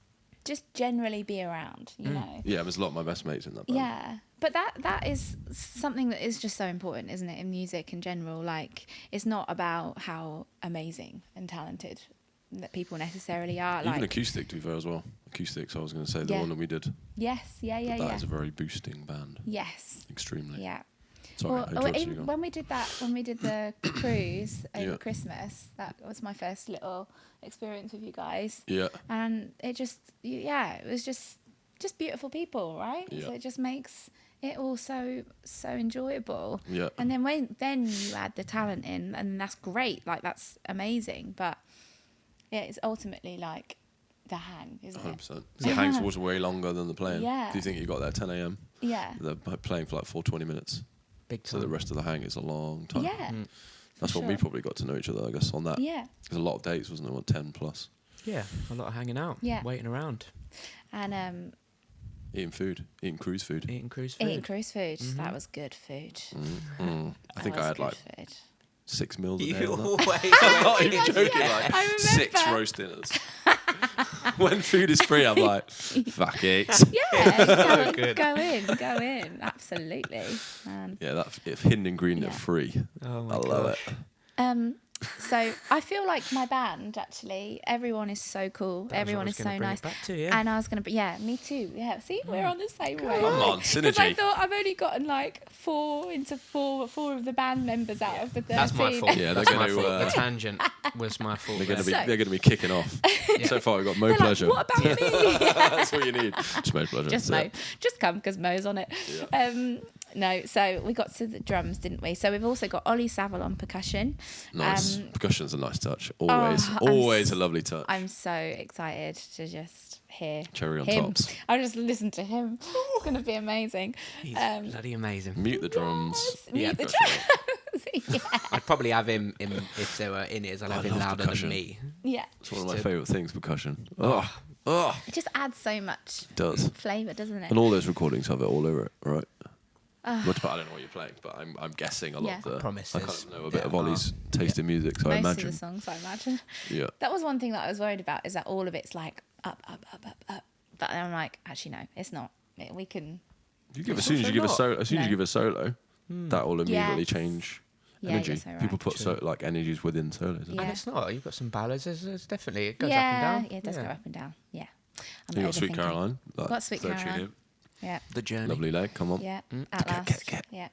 generally be around. You know. Yeah, there's a lot of my best mates in that band. Yeah, but that is something that is just so important, isn't it? In music in general, like it's not about how amazing and talented that people necessarily are. Even Like, acoustic, to be fair, as well. Acoustics, I was going to say, the Yeah. one that we did. yes, yeah, That is a very boosting band. yes, Extremely. yeah. Sorry, I interrupted you. Even when we did the cruise over Yeah. Christmas, that was my first little experience with you guys, Yeah. and it was just beautiful people, right? Yeah. So it just makes it all so enjoyable. Yeah. And then then you add the talent in, and that's great. Like, that's amazing. But yeah, it's ultimately like the hang, isn't it? 100%. The hangs was way longer than the playing. Yeah. Do you think you got there at 10 a.m.? Yeah. They're playing for like 20 minutes. Big So time. the rest of the hang is a long time. Yeah. That's when sure. we probably got to know each other, I guess, on that. Yeah. There's a lot of dates, wasn't there? What, 10 plus? Yeah, a lot of hanging out. Yeah. Waiting around. And Eating food. Eating cruise food. Eating cruise food. eating cruise food. That was good food. I think I had like 6 meals a day. You on that. always I'm not even joking. yeah, Like I remember. 6 roast dinners. When food is free, I'm like, fuck it. Yeah, Good. go in. Absolutely. Yeah, that if hidden ingredient Yeah. free. Oh my I love gosh. it. So I feel like my band, actually, everyone is so cool. That was what I Everyone was is so gonna bring it nice. back to, yeah. And I was going to, me too. Yeah, see, we're on the same way. Come on, Because I synergy. thought I've only gotten like four of the band members out of the 13. That's my fault. Yeah, they're That's my gonna, fault. The tangent was my fault. They're there. gonna be kicking off. So far, we've got Mo They're Pleasure. like, what about me? That's all you need. Just Mo Pleasure. Just that's Mo. it. Just come because Mo's on it. Yeah. No, so we got to the drums, didn't we? So we've also got Ollie Saville on percussion. Nice. Percussion's a nice touch. Always, I'm always a lovely touch. I'm so excited to just hear Cherry on him. tops. I'll just listen to him. It's going to be amazing. He's bloody amazing. Mute the drums. Yeah, Mute the percussion. drums. yeah. I'd probably have him if they were in ears. I'd have him love louder percussion. than me. Yeah. It's one of my Just favourite things, percussion. Oh, It just adds so much it does. flavour, doesn't it? And all those recordings have it all over it, right? But I don't know what you're playing, but I'm guessing a lot Yeah. of the... Promise I kind there's of know a a bit bit of of Ollie's taste in music, so I Most imagine. of the songs, I imagine. Yeah. That was one thing that I was worried about, is that all of it's like up. But I'm like, actually, no, it's not. We can... As soon as you give a solo, No. that will immediately Yes. change Yeah, energy. you're so right. People put like energies within solos. Yeah. And it's not. You've got some ballads. There's definitely it goes yeah, up and down. Yeah, it does go up and down. Yeah. I'm You not got Sweet overthinking. Caroline. Like, Got Sweet third tune Caroline. in. Yeah. The journey. Lovely leg. Come on. Yeah, at last. Yeah.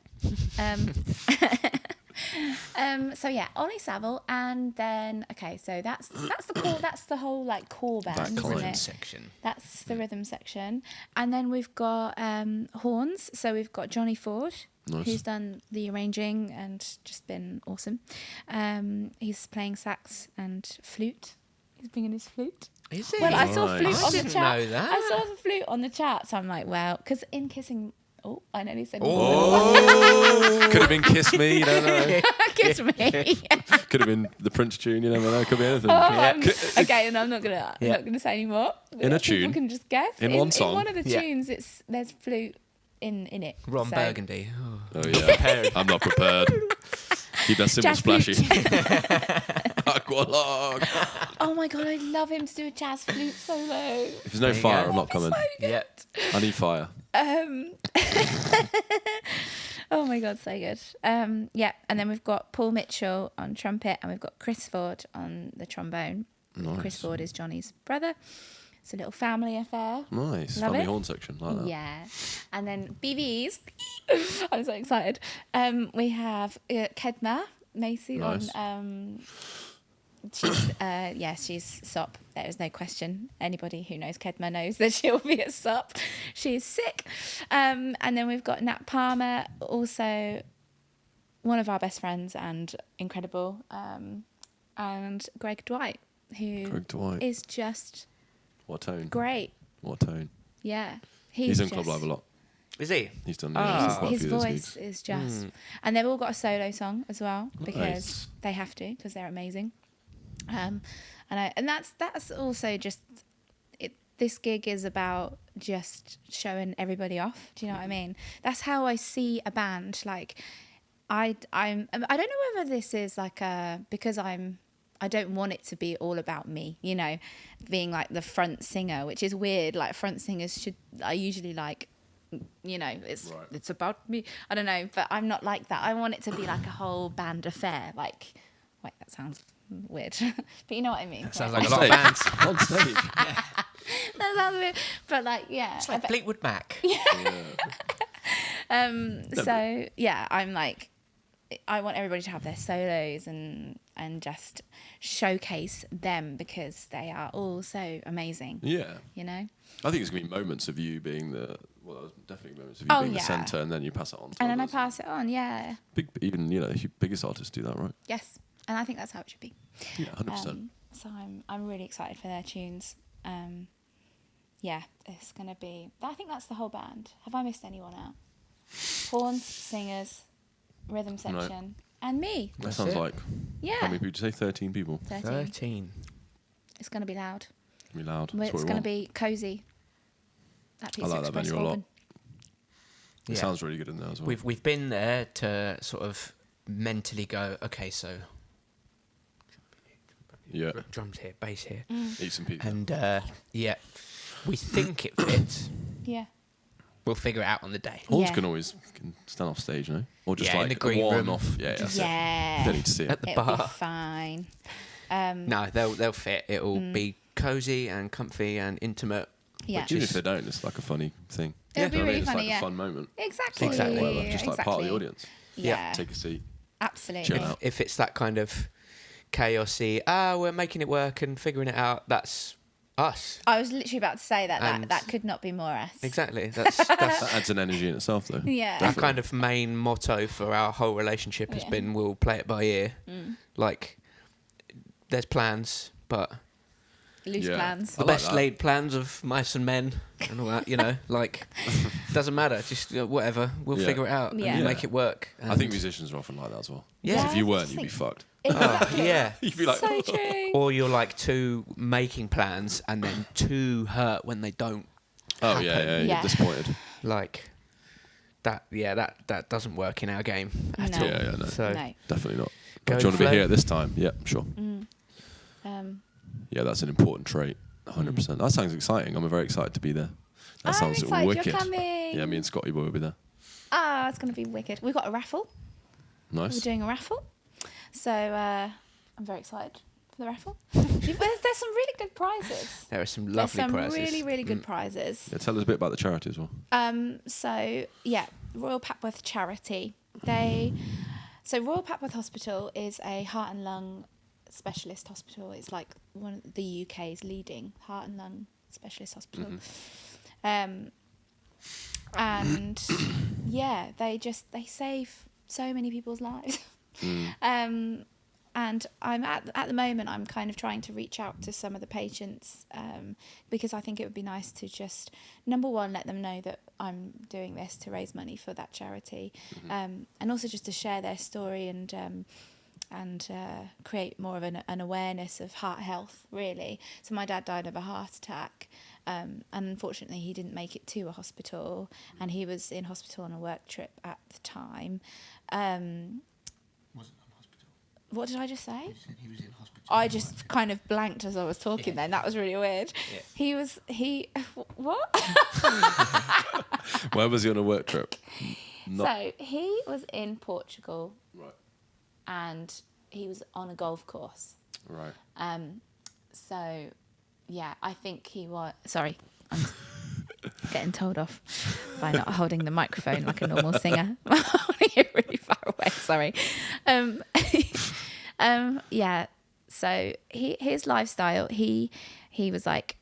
So yeah, Ollie Saville, and then so that's the core. That's the whole like core band, That isn't kind. it? section. That's the rhythm section, and then we've got horns. So we've got Johnny Ford, Nice. who's done the arranging and just been awesome. He's playing sax and flute. He's bringing his flute. Is it? Well, I saw Nice. flute I on the didn't chat. know that. I saw the flute on the chat, so I'm like, well, because in Kissing, I nearly said Oh, could have been Kiss Me, you don't know. kiss me. Could have been the Prince tune, you never know. Could be anything. Okay, and I'm not gonna say any more. In a People tune? can just guess. In one song? In one of the Yeah. tunes, there's flute in it. Ron So- Burgundy. Oh. Oh yeah, I'm not prepared. Keep that simple, Jazz splashy. flute. Aqualog. Oh my god, I'd love him to do a jazz flute solo. If there's no There you fire, go. I'm not coming. Yeah. I need fire. Oh my god, so good. Yeah, and then we've got Paul Mitchell on trumpet, and we've got Chris Ford on the trombone. Nice. Chris Ford is Johnny's brother. It's a little family affair. Nice. Love Family it. horn section, like that. Yeah. And then BVs. I'm so excited. We have Kedma Macy Nice. on. She's SOP. There is no question. Anybody who knows Kedma knows that she'll be at SOP. She's sick. And then we've got Nat Palmer, also one of our best friends and incredible. And Greg Dwight, who Greg Dwight. is just What tone? great. What tone? Yeah. He's in just- Club Live a lot. Is he? He's done Ah. quite a his few of those voice gigs. is just, and they've all got a solo song as well because Nice. they have to, because they're amazing. And that's also just it. This gig is about just showing everybody off. Do you know what I mean? That's how I see a band. Like I don't know whether this is like because I don't want it to be all about me, you know, being like the front singer, which is weird. Like front singers I usually like, you know, it's about me. I don't know, but I'm not like that. I want it to be like a whole band affair. Like, wait, that sounds weird, but you know what I mean. Sounds like a lot of bands. On stage. That sounds weird, but like, yeah. It's like Fleetwood Mac. So yeah, I'm like, I want everybody to have their solos and just showcase them because they are all so amazing. Yeah. You know? I think it's going to be moments of you being definitely moments of you being the centre, and then you pass it on to and then I others. pass it on, yeah. Even, biggest artists do that, right? Yes. And I think that's how it should be. Yeah, 100%. So I'm really excited for their tunes. Yeah, it's going to be... I think that's the whole band. Have I missed anyone out? Horns, singers, rhythm section, and me. That sounds like... Yeah. How many people did you say? 13 people? 13. It's going to be loud. It's going to be loud. It's going to be cosy. That Pizza I like that Express venue a lot. Holborn. It sounds really good in there as well. We've been there to sort of mentally go, okay, so drums here, bass here, Eat some pizza. and we think it fits. Yeah. We'll figure it out on the day. Horns Yeah. can always stand off stage, no? Or just Yeah, in like the green warm room. off. Yeah, that's it. Yeah. You don't need to see it. At the It'll bar. be fine. No, they'll fit. It'll be cozy and comfy and intimate. Yeah. which Even is- if they don't, it's like a funny thing. It'll be You know what I really mean? funny, It's like yeah. a fun moment. Exactly. Exactly. Whatever, just like part of the Exactly. audience. Yeah. Take a seat. Absolutely. Chill out. If it's that kind of chaosy, we're making it work and figuring it out, that's us. I was literally about to say that. And- That could not be more us. Exactly. That's That adds an energy in itself, though. Yeah. our kind of main motto for our whole relationship has Yeah. been we'll play it by ear. Like, there's plans, but Loose Yeah. plans. the I like best that. laid plans of mice and men and all that, like, doesn't matter. Just whatever. We'll Yeah. figure it out Yeah. and make it work. I think musicians are often like that as well. Yeah. 'Cause if you I weren't, just you'd be think- fucked. Exactly. yeah. You'd be like, So true. Or you're like too making plans and then too hurt when they don't. oh, yeah, happen. you're Yeah. disappointed. Like that. Yeah, that doesn't work in our game at No. all. Yeah, no. So No. Definitely not. Go Do you want to be flow. here at this time? Yeah, sure. Um, Yeah, that's an important trait. 100%. That sounds exciting. I'm very excited to be there. That I'm sounds excited wicked. you're coming. Yeah, me and Scotty boy will be there. it's going to be wicked. We've got a raffle. We're Nice. doing a raffle. So I'm very excited for the raffle. There's some really good prizes. there are some There's lovely some prizes. really, really good prizes. Yeah, tell us a bit about the charity as well. So yeah, Royal Papworth Charity. So Royal Papworth Hospital is a heart and lung specialist hospital. It's like one of the UK's leading heart and lung specialist hospital. And yeah, they save so many people's lives. And I'm at the moment, I'm kind of trying to reach out to some of the patients because I think it would be nice to just, number one, let them know that I'm doing this to raise money for that charity, and also just to share their story and create more of an awareness of heart health, really. So my dad died of a heart attack, and unfortunately he didn't make it to a hospital, and he was in hospital on a work trip at the time. What did I just say? You said he was in hospital. I just kind of blanked as I was talking then. That was really weird. Yeah. What? Where was he on a work trip? So he was in Portugal Right. and he was on a golf course. Right. So, yeah, I think he was... Sorry, I'm getting told off by not holding the microphone like a normal singer. I'm holding it really far away, sorry. Yeah, so his lifestyle, he was like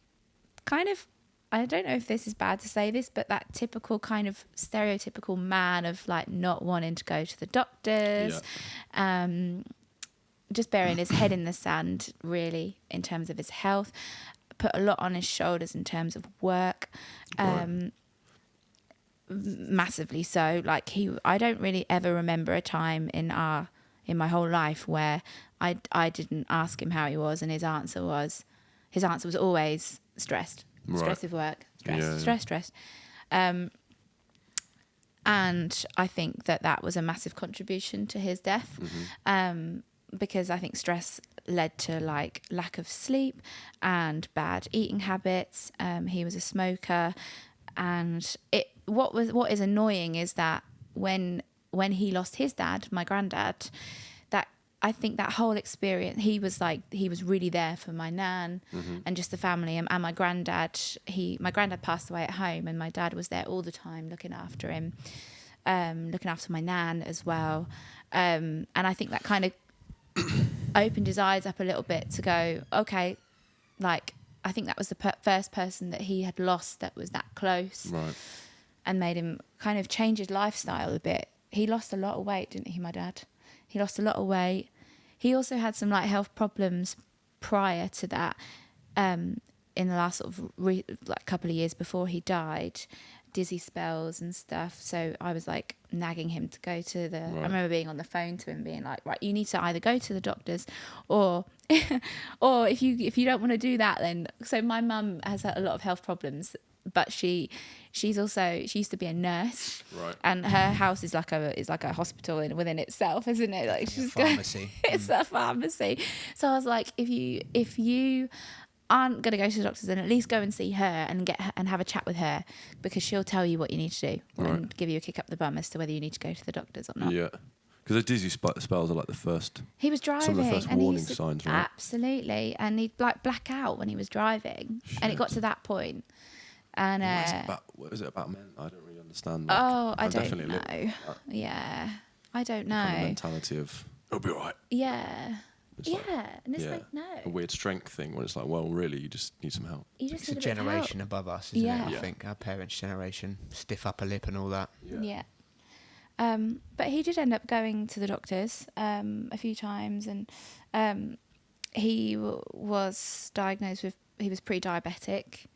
kind of... I don't know if this is bad to say this, but that typical kind of stereotypical man of like not wanting to go to the doctors, just burying his head in the sand, really, in terms of his health, put a lot on his shoulders in terms of work, massively so. Like I don't really ever remember a time in my whole life where I didn't ask him how he was, and his answer was always stressed. Stress with work, stress. And I think that was a massive contribution to his death, because I think stress led to like lack of sleep and bad eating habits. He was a smoker, and what is annoying is that when he lost his dad, my granddad, that I think that whole experience, he was really there for my nan and just the family, and my granddad. My granddad passed away at home, and my dad was there all the time looking after him, looking after my nan as well. And I think that kind of opened his eyes up a little bit to go, okay, like, I think that was the first person that he had lost that was that close, Right. and made him kind of change his lifestyle a bit. He lost a lot of weight, didn't he, my dad? He lost a lot of weight. He also had some like health problems prior to that, in the last sort of couple of years before he died, dizzy spells and stuff. So I was like nagging him to go to the. Right. I remember being on the phone to him, being like, right, you need to either go to the doctors, or or if you don't want to do that, then. So my mum has had a lot of health problems, but she used to be a nurse, Right. and her house is like a hospital within itself, isn't it? Like she's pharmacy. it's a pharmacy. So I was like, if you aren't going to go to the doctors, then at least go and see her and have a chat with her, because she'll tell you what you need to do and give you a kick up the bum as to whether you need to go to the doctors or not. Yeah. Because the dizzy spells are like the first. He was driving. Some of the first and warning signs, right? Absolutely, and he'd like black out when he was driving, and it got to that point. And What is it about men? I don't really understand. Like, I don't definitely know. live Yeah, I don't know. kind of mentality of it'll be alright. Yeah. It's Yeah, like, and it's yeah, like, no. a weird strength thing when it's like, well, really, you just need some help. You just It's a need bit of help. generation above us, isn't Yeah. it? I Yeah. think our parents' generation, stiff upper lip and all that. Yeah. But he did end up going to the doctors a few times, and he was diagnosed with, he was pre-diabetic.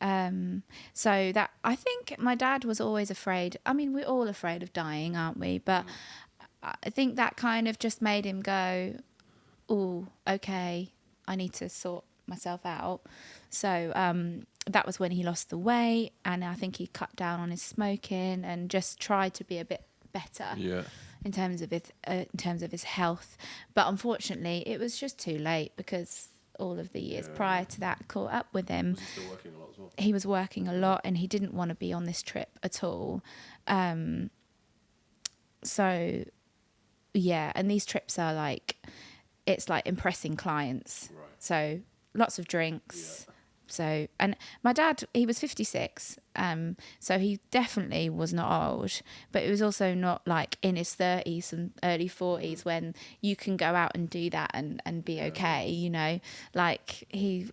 So that, I think my dad was always afraid. I mean, we're all afraid of dying, aren't we? But I think that kind of just made him go, oh, okay, I need to sort myself out. So that was when he lost the weight, and I think he cut down on his smoking and just tried to be a bit better in terms of his health. But unfortunately, it was just too late, because all of the years prior to that caught up with him. Was he still working a lot as well? He was working a lot, and he didn't want to be on this trip at all. So, yeah, and these trips are like, it's like impressing clients. Right. So lots of drinks. Yeah. So, and my dad, he was 56, so he definitely was not old, but it was also not like in his 30s and early 40s when you can go out and do that and be okay, you know, like he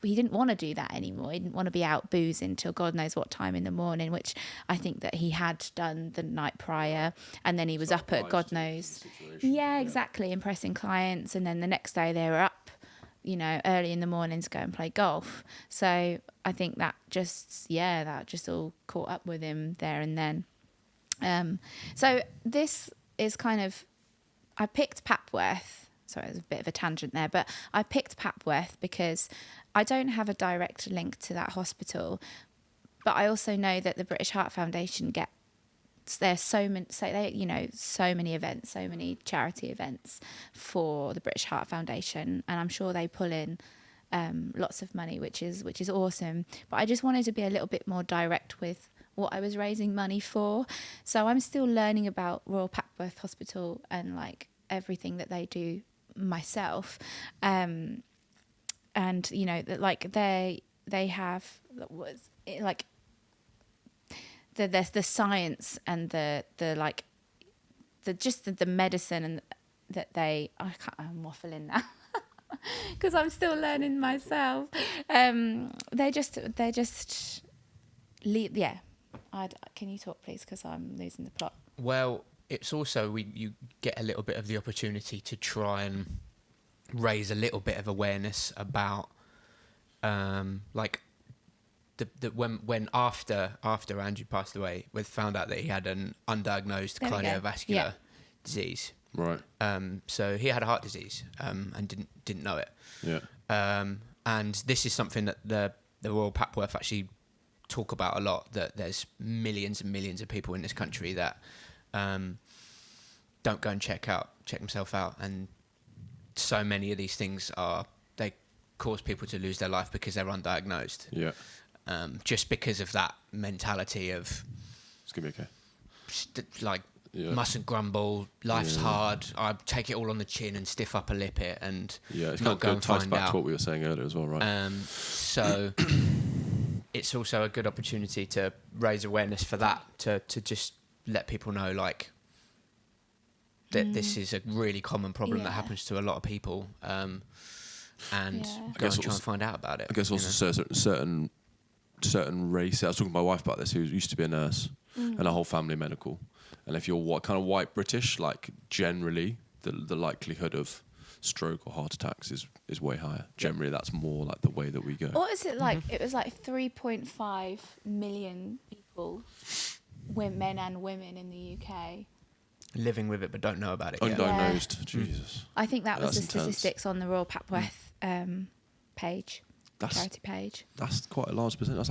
didn't want to do that anymore. He didn't want to be out boozing till God knows what time in the morning, which I think that he had done the night prior, and then he was up at God knows. Yeah, exactly, impressing clients, and then the next day they were up, you know, early in the morning to go and play golf. So I think that just all caught up with him there and then. So this is kind of, I picked Papworth. Sorry, it was a bit of a tangent there, but I picked Papworth because I don't have a direct link to that hospital, but I also know that the British Heart Foundation there's so many events, so many charity events for the British Heart Foundation, and I'm sure they pull in lots of money, which is awesome. But I just wanted to be a little bit more direct with what I was raising money for. So I'm still learning about Royal Papworth Hospital and like everything that they do myself, and you know that like they have like the science and the medicine, and that I'm waffling now because I'm still learning myself. They just leave. Yeah, can you talk please, because I'm losing the plot. Well, it's also you get a little bit of the opportunity to try and raise a little bit of awareness about like when after Andrew passed away, we found out that he had an undiagnosed cardiovascular disease. Right. So he had a heart disease and didn't know it. Yeah. And this is something that the Royal Papworth actually talk about a lot, that there's millions and millions of people in this country that don't go and check themselves out, and so many of these things they cause people to lose their life because they're undiagnosed. Yeah. Just because of that mentality of It's gonna be okay. like mustn't grumble. Life's hard. I take it all on the chin and stiff upper lip it, and it's not go and ties find back out. to what we were saying earlier as well, right? So it's also a good opportunity to raise awareness for that, to just let people know, like, that this is a really common problem that happens to a lot of people, and go and try and find out about it. I guess also certain race. I was talking to my wife about this, who used to be a nurse, and her whole family medical. And if you're kind of white British, like generally the likelihood of stroke or heart attacks is way higher. Generally, that's more like the way that we go. What is it like? It was like 3.5 million people, men and women in the UK. Living with it but don't know about it yet. Undiagnosed. Jesus. I think that was the intense. statistics on the Royal Papworth page, charity page. That's quite a large percentage.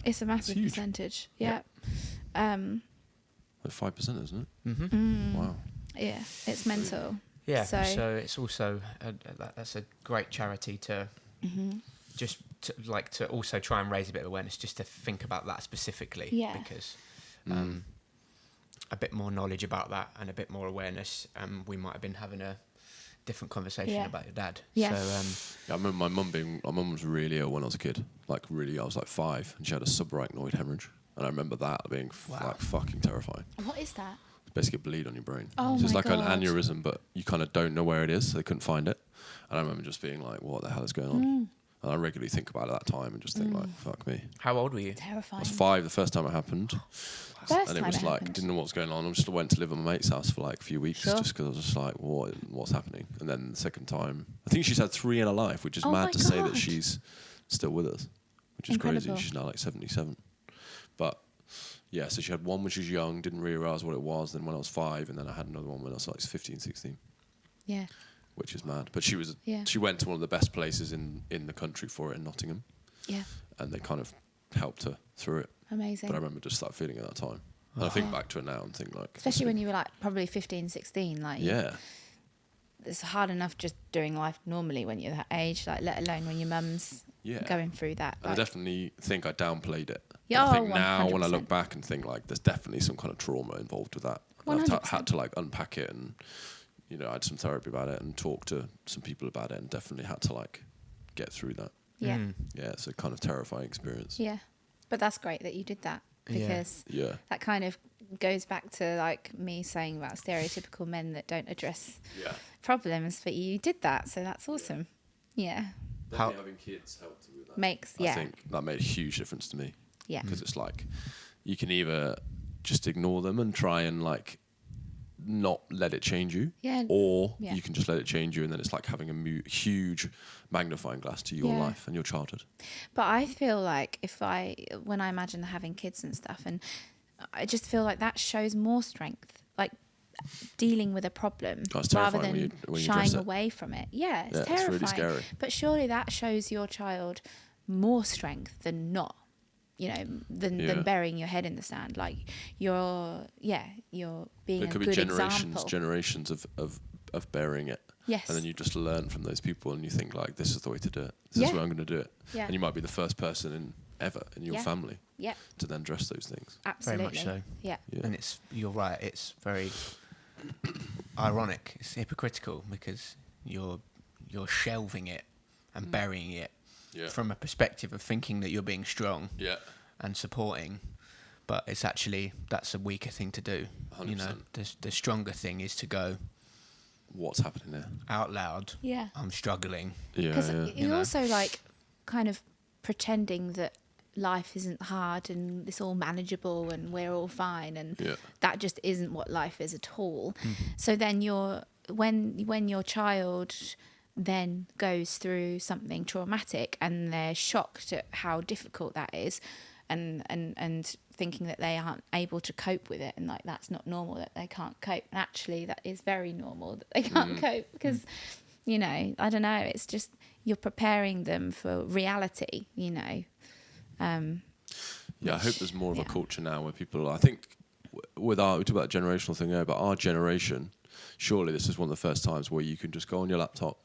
It's a massive percentage. Yeah. Like 5%, isn't it? Mm-hmm. Wow. Yeah, it's mental. Yeah. So it's also that's a great charity to just to also try and raise a bit of awareness, just to think about that specifically. Yeah. Because a bit more knowledge about that and a bit more awareness, we might have been having a different conversation about your dad. Yeah. So I remember my mum was really ill when I was a kid. Like really, I was like 5, and she had a subarachnoid hemorrhage, and I remember that being like fucking terrifying. What is that? It's basically a bleed on your brain. Oh, so it's my like God. an aneurysm, but you kind of don't know where it is, so they couldn't find it. And I remember just being like, "What the hell is going on?" And I regularly think about it at that time and just think like, "Fuck me." how old were you? I Terrifying. was 5 the first time it happened. And it was like, happened. didn't know what was going on. I just went to live at my mate's house for like a few weeks, Sure. just because I was just like, what's happening? And then the second time, I think she's had 3 in her life, which is Oh my mad to say that God. she's still with us, which is Incredible. crazy. She's now like 77. But yeah, so she had one when she was young, didn't realise what it was. Then when I was 5, and then I had another one when I was like 15, 16, Yeah. which is mad. But she Yeah. went to one of the best places in the country for it in Nottingham, Yeah. and they kind of helped her through it. Amazing. But I remember just that feeling at that time. And I think back to it now and think like... Especially when you were like probably 15, 16. Like, Yeah. it's hard enough just doing life normally when you're that age, like let alone when your mum's going through that. And I definitely think I downplayed it. Yeah, And I think now 100%. when I look back and think like there's definitely some kind of trauma involved with that. And I've 100%. had to like unpack it, and I had some therapy about it and talk to some people about it, and definitely had to like get through that. Yeah. Yeah, it's a kind of terrifying experience. Yeah. But that's great that you did that, because Yeah. that kind of goes back to like me saying about stereotypical men that don't address problems, but you did that, so that's awesome. Yeah. Definitely having kids helped with that. I think that made a huge difference to me. Yeah. Because it's like you can either just ignore them and try and like not let it change you, or you can just let it change you, and then it's like having a huge magnifying glass to your life and your childhood. But I feel like when I imagine having kids and stuff, and I just feel like that shows more strength, like dealing with a problem rather than when you shying address it. away from it. Yeah, it's It's terrifying. really scary. But surely that shows your child more strength than not. Than burying your head in the sand. Like you're being There a could good be example. generations of bearing it. Yes. And then you just learn from those people, and you think like, this is the way to do it. This is where I'm going to do it. Yeah. And you might be the first person ever in your family to then address those things. Absolutely. Very much so. Yeah. And you're right, it's very ironic, it's hypocritical, because you're shelving it and burying it from a perspective of thinking that you're being strong and supporting, but it's actually, that's a weaker thing to do. 100%. The stronger thing is to go, what's happening there? Out loud, I'm struggling. Because you're also like kind of pretending that life isn't hard and it's all manageable and we're all fine, and that just isn't what life is at all. So then when your child then goes through something traumatic and they're shocked at how difficult that is, and thinking that they aren't able to cope with it, and like that's not normal that they can't cope, and actually that is very normal that they can't cope, because I don't know, it's just you're preparing them for reality. I hope there's more of a culture now where people, I think we talked about the generational thing there, but our generation, surely this is one of the first times where you can just go on your laptop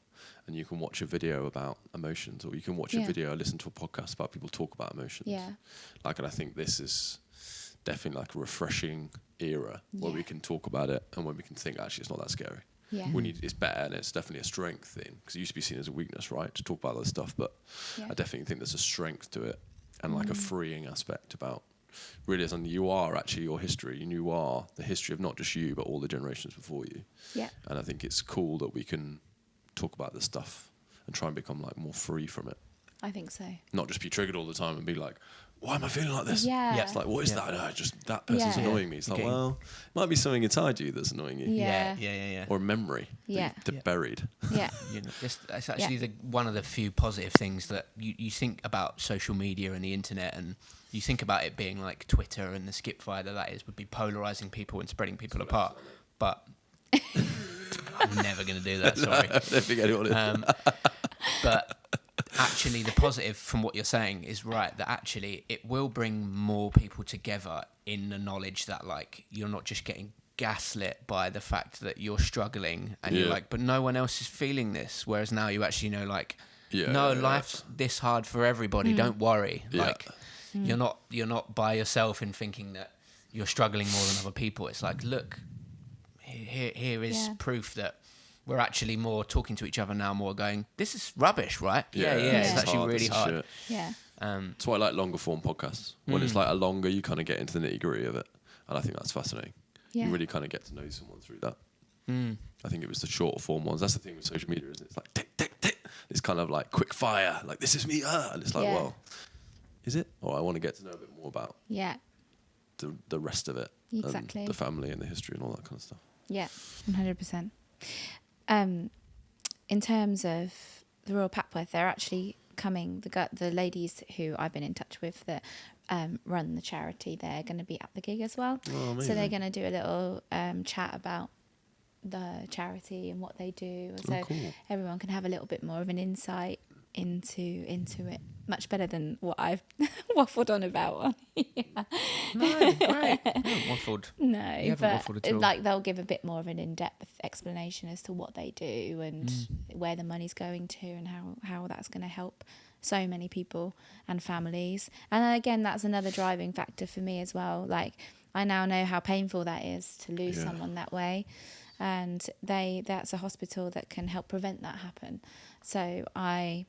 and you can watch a video about emotions, or you can watch a video or listen to a podcast about people talk about emotions. Yeah. And I think this definitely like a refreshing era where we can talk about it and when we can think actually it's not that scary. Yeah. It's better, and it's definitely a strength thing, because it used to be seen as a weakness, right, to talk about this stuff, but I definitely think there's a strength to it and like a freeing aspect about realising you are actually your history, and you are the history of not just you but all the generations before you. Yeah. And I think it's cool that we can talk about this stuff and try and become like more free from it, I think so. not just be triggered all the time and be like, why am I feeling like this? Yeah. It's like, what is that? No, just that person's annoying me. It's like, well, it might be something inside you that's annoying you. Yeah. Or a memory buried. Yeah. You know, it's actually one of the few positive things that you think about social media and the internet, and you think about it being like Twitter and the skip fire that is would be polarizing people and spreading people apart. But I'm never going to do that, sorry. I don't think anyone is. But actually, the positive from what you're saying is right, that actually it will bring more people together in the knowledge that, like, you're not just getting gaslit by the fact that you're struggling and you're like, but no one else is feeling this. Whereas now you actually know, like, life's this hard for everybody. Don't worry. Like, you're not by yourself in thinking that you're struggling more than other people. It's like, look, here is proof that we're actually more talking to each other now, more going, this is rubbish, right? Yeah. It's actually really hard. Yeah. That's why I like longer form podcasts. When it's like a longer, you kind of get into the nitty gritty of it. And I think that's fascinating. Yeah. You really kind of get to know someone through that. I think it was the shorter form ones. That's the thing with social media, isn't it? It's like, tick, tick, tick. It's kind of like quick fire. Like, this is me. And it's like, well, is it? Or I want to get to know a bit more about the rest of it. Exactly. And the family and the history and all that kind of stuff. Yeah, 100%. In terms of the Royal Papworth, they're actually coming. The ladies who I've been in touch with that run the charity, they're going to be at the gig as well. Oh, amazing. So they're going to do a little chat about the charity and what they do, so cool. everyone can have a little bit more of an insight into it. Much better than what I've waffled on about. No, great. Waffled. No, You haven't waffled at all. like they'll give a bit more of an in-depth explanation as to what they do and where the money's going to and how that's going to help so many people and families. And then again, that's another driving factor for me as well. Like, I now know how painful that is to lose someone that way, and that's a hospital that can help prevent that happen. So I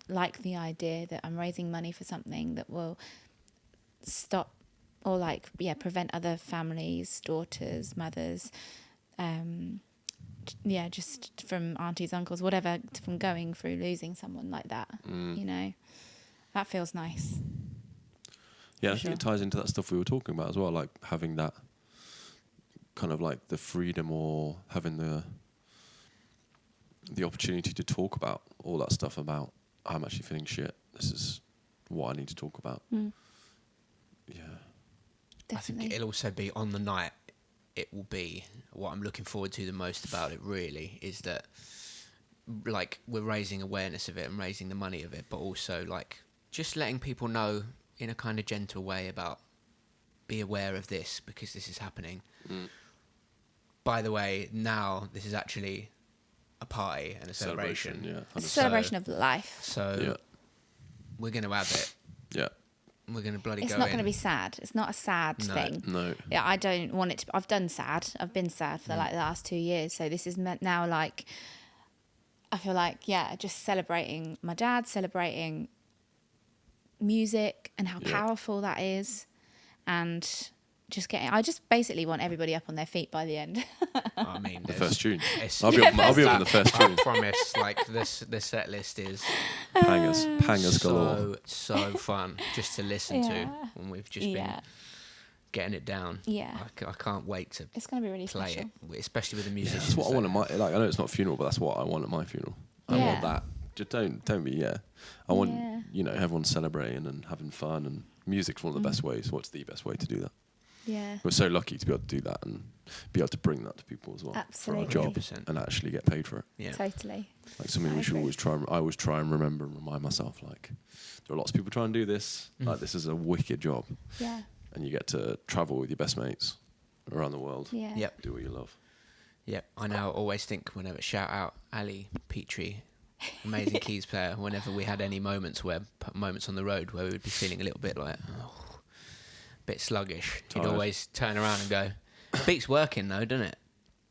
like the idea that I'm raising money for something that will stop or prevent other families, daughters, mothers, just from aunties, uncles, whatever, from going through losing someone like that. You know, that feels nice. Yeah, I think it ties into that stuff we were talking about as well, like having that kind of like the freedom or having the opportunity to talk about all that stuff about, I'm actually feeling shit. This is what I need to talk about. Yeah. Definitely. I think it'll also be on the night. It will be what I'm looking forward to the most about it, really, is that, like, we're raising awareness of it and raising the money of it, but also, like, just letting people know in a kind of gentle way about, be aware of this because this is happening. By the way, now this is actually a party and a celebration. Yeah, it's a celebration of life. So we're going to have it. Yeah. We're going to bloody It's go not in. going to be sad. It's not a sad thing. No. Yeah, I don't want it to. I've done sad. I've been sad for the last 2 years. So this is now like, I feel like, just celebrating my dad, celebrating music and how powerful that is, and I just basically want everybody up on their feet by the end. I mean, the first tune. I'll be on the first tune. I promise. Like, the set list is pangers galore. So fun just to listen to when we've just been getting it down. Yeah, I can't wait to. It's going to be really play special. it, especially with the musicians. That's what I want at my. Like, I know it's not a funeral, but that's what I want at my funeral. I want that. Just don't be. I want everyone celebrating and having fun, and music's one of the best ways. What's the best way to do that? Yeah. We're so lucky to be able to do that and be able to bring that to people as well. Absolutely. For our job 100%. and actually get paid for it. Yeah. Totally. Like something we should always try. I always try and remember and remind myself. Like, there are lots of people trying to do this. Like, this is a wicked job. Yeah. And you get to travel with your best mates around the world. Yeah. Yep. Do what you love. Yep. I now always think whenever shout out Ali Petrie, amazing keys player. Whenever we had any moments on the road where we would be feeling a little bit like. bit sluggish, he'd Tired. always turn around and go, "Beat's working though, doesn't it?"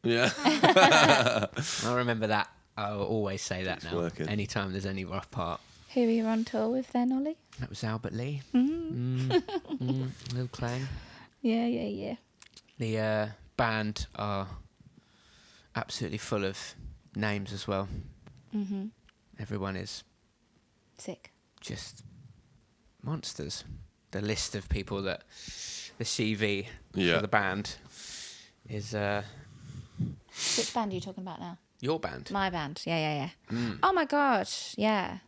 Yeah. I remember that. I'll always say that Beat's now. working. Anytime there's any rough part. Who were you on tour with then, Ollie? That was Albert Lee. Mm-hmm. Lil Clang. Yeah. The band are absolutely full of names as well. Mm-hmm. Everyone is Sick. just monsters. The list of people that the CV for the band is Which band are you talking about now? your band. My band. Yeah. Mm. Oh my god. Yeah.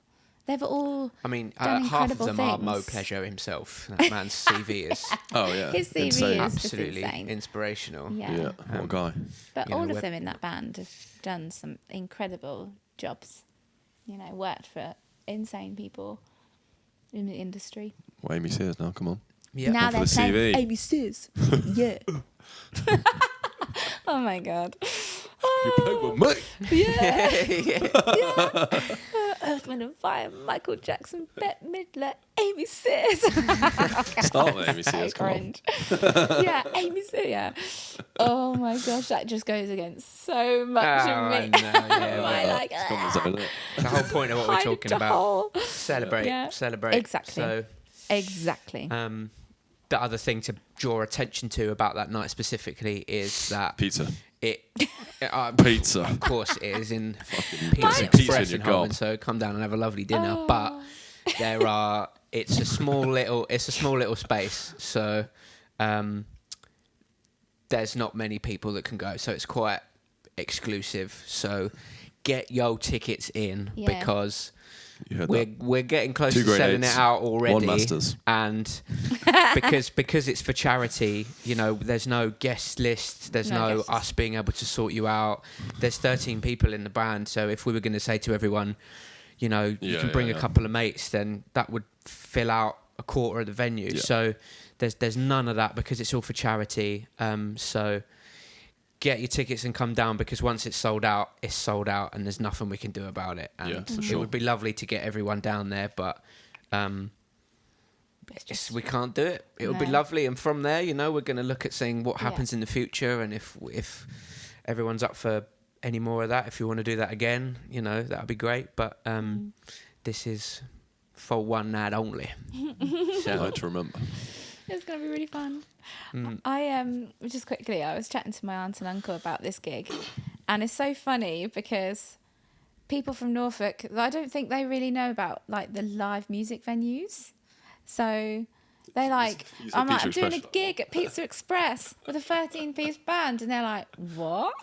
They've all. I mean, done half of incredible them are Mo things. Pleasure himself. That man's CV is Oh yeah. His CV Insane. is just absolutely insane. inspirational. Yeah. Yeah. What a guy. But You know, all of we're- them in that band have done some incredible jobs. You know, worked for insane people in the industry. Well, Amy Sears now. Come on. Yeah. Now One for they're the playing CV. Amy Sears. Yeah. Oh my god. You play with me. Yeah. Earth, Wind and Fire, Michael Jackson, Bette Midler, Amy Sears. Start with Amy Sears. Come on. Cringe. Yeah, Amy Sears. Yeah. Oh my gosh, that just goes against so much of me. I know, yeah, I well, like It's gone with something, isn't it? the whole point of what we're hide talking the about. hole. Celebrate. Yeah. Celebrate. Exactly. So, Exactly. the other thing to draw attention to about that night specifically is that Pizza. it. Pizza. Of course, it is in Pizza Pizza in Express your in Holborn, gob. so come down and have a lovely dinner. Oh. But there are. It's a small little space, so there's not many people that can go. So it's quite exclusive. So get your tickets in Yeah. because. You heard that. We're getting close Two to grade selling eights, it out already, one masters. and because it's for charity, you know, there's no guest list, there's No no guest us being able to sort you out. There's 13 people in the band, so if we were going to say to everyone, you know, you can bring a couple of mates, then that would fill out a quarter of the venue. Yeah. So there's none of that because it's all for charity. So get your tickets and come down because once it's sold out, and there's nothing we can do about it. And Yeah, for it sure. would be lovely to get everyone down there, but It's just we can't do it. It would be No. lovely, and from there, you know, we're going to look at seeing what Yeah. happens in the future, and if everyone's up for any more of that, if you want to do that again, you know, that would be great. But this is for one night only. So Night to remember. It's going to be really fun. Mm. I just quickly, I was chatting to my aunt and uncle about this gig, and it's so funny because people from Norfolk, I don't think they really know about like the live music venues. So they're like, you said I'm like, Pizza I'm doing a Express. gig at Pizza Express with a 13-piece band, and they're like, what?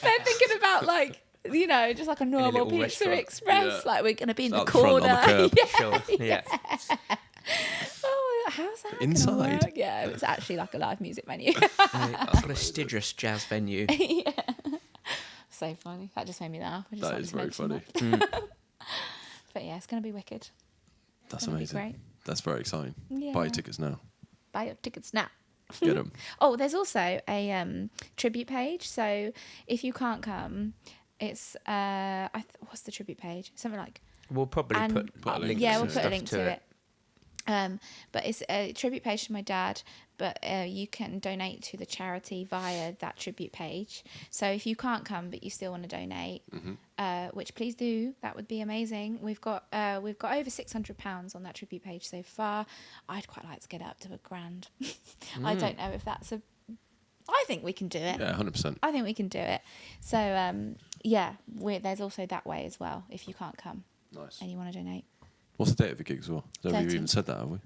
They're thinking about like, you know, just like a normal little Pizza restaurant. Express, Yeah. like we're going to be in the Out the front on corner. the curb. Yeah. Sure. Yeah. Oh, how's that gonna Inside. work? Yeah, it's actually like a live music venue. A prestigious jazz venue. Yeah. So funny. That just made me laugh. I just That wanted is to very mention funny. that. But yeah, it's going to be wicked. That's Gonna be amazing. great. That's very exciting. Yeah. Buy your tickets now. Buy your tickets now. Get them. Oh, there's also a tribute page. So if you can't come, it's what's the tribute page? Something like We'll probably and Put a link yeah, to we'll it. put a stuff link to it. But it's a tribute page to my dad, but you can donate to the charity via that tribute page. So if you can't come but you still want to donate, which please do, that would be amazing. We've got over £600 on that tribute page so far. I'd quite like to get it up to £1,000. I don't know if that's I think we can do it. Yeah, 100%. I think we can do it. So yeah, there's also that way as well if you can't come Nice. and you want to donate. What's the date of the gig as well? Don't think we've 13th. even said that, have we?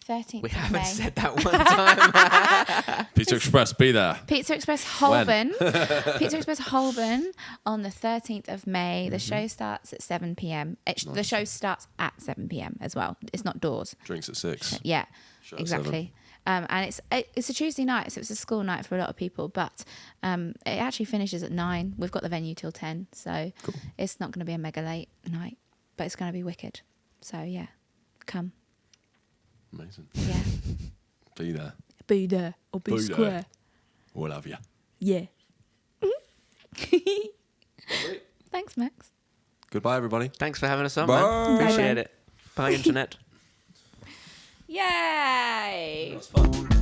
13th We of haven't May. said that one time. Pizza Express, be there. Pizza Express Holborn. Pizza Express Holborn on the 13th of May. The show starts at 7 p.m. The show starts at 7 p.m. as well. It's not doors. Drinks at 6. Yeah, Show at exactly. And it's a Tuesday night, so it's a school night for a lot of people. But it actually finishes at 9. We've got the venue till 10, so Cool. it's not going to be a mega late night, but it's going to be wicked. So yeah, come. Amazing. Yeah, Be there. be there or be Be there. square. We'll have you. Yeah. Thanks, Max. Goodbye, everybody. Thanks for having us on, Bye. man. Appreciate Bye-bye. it. Bye, internet. Yay! That's fun.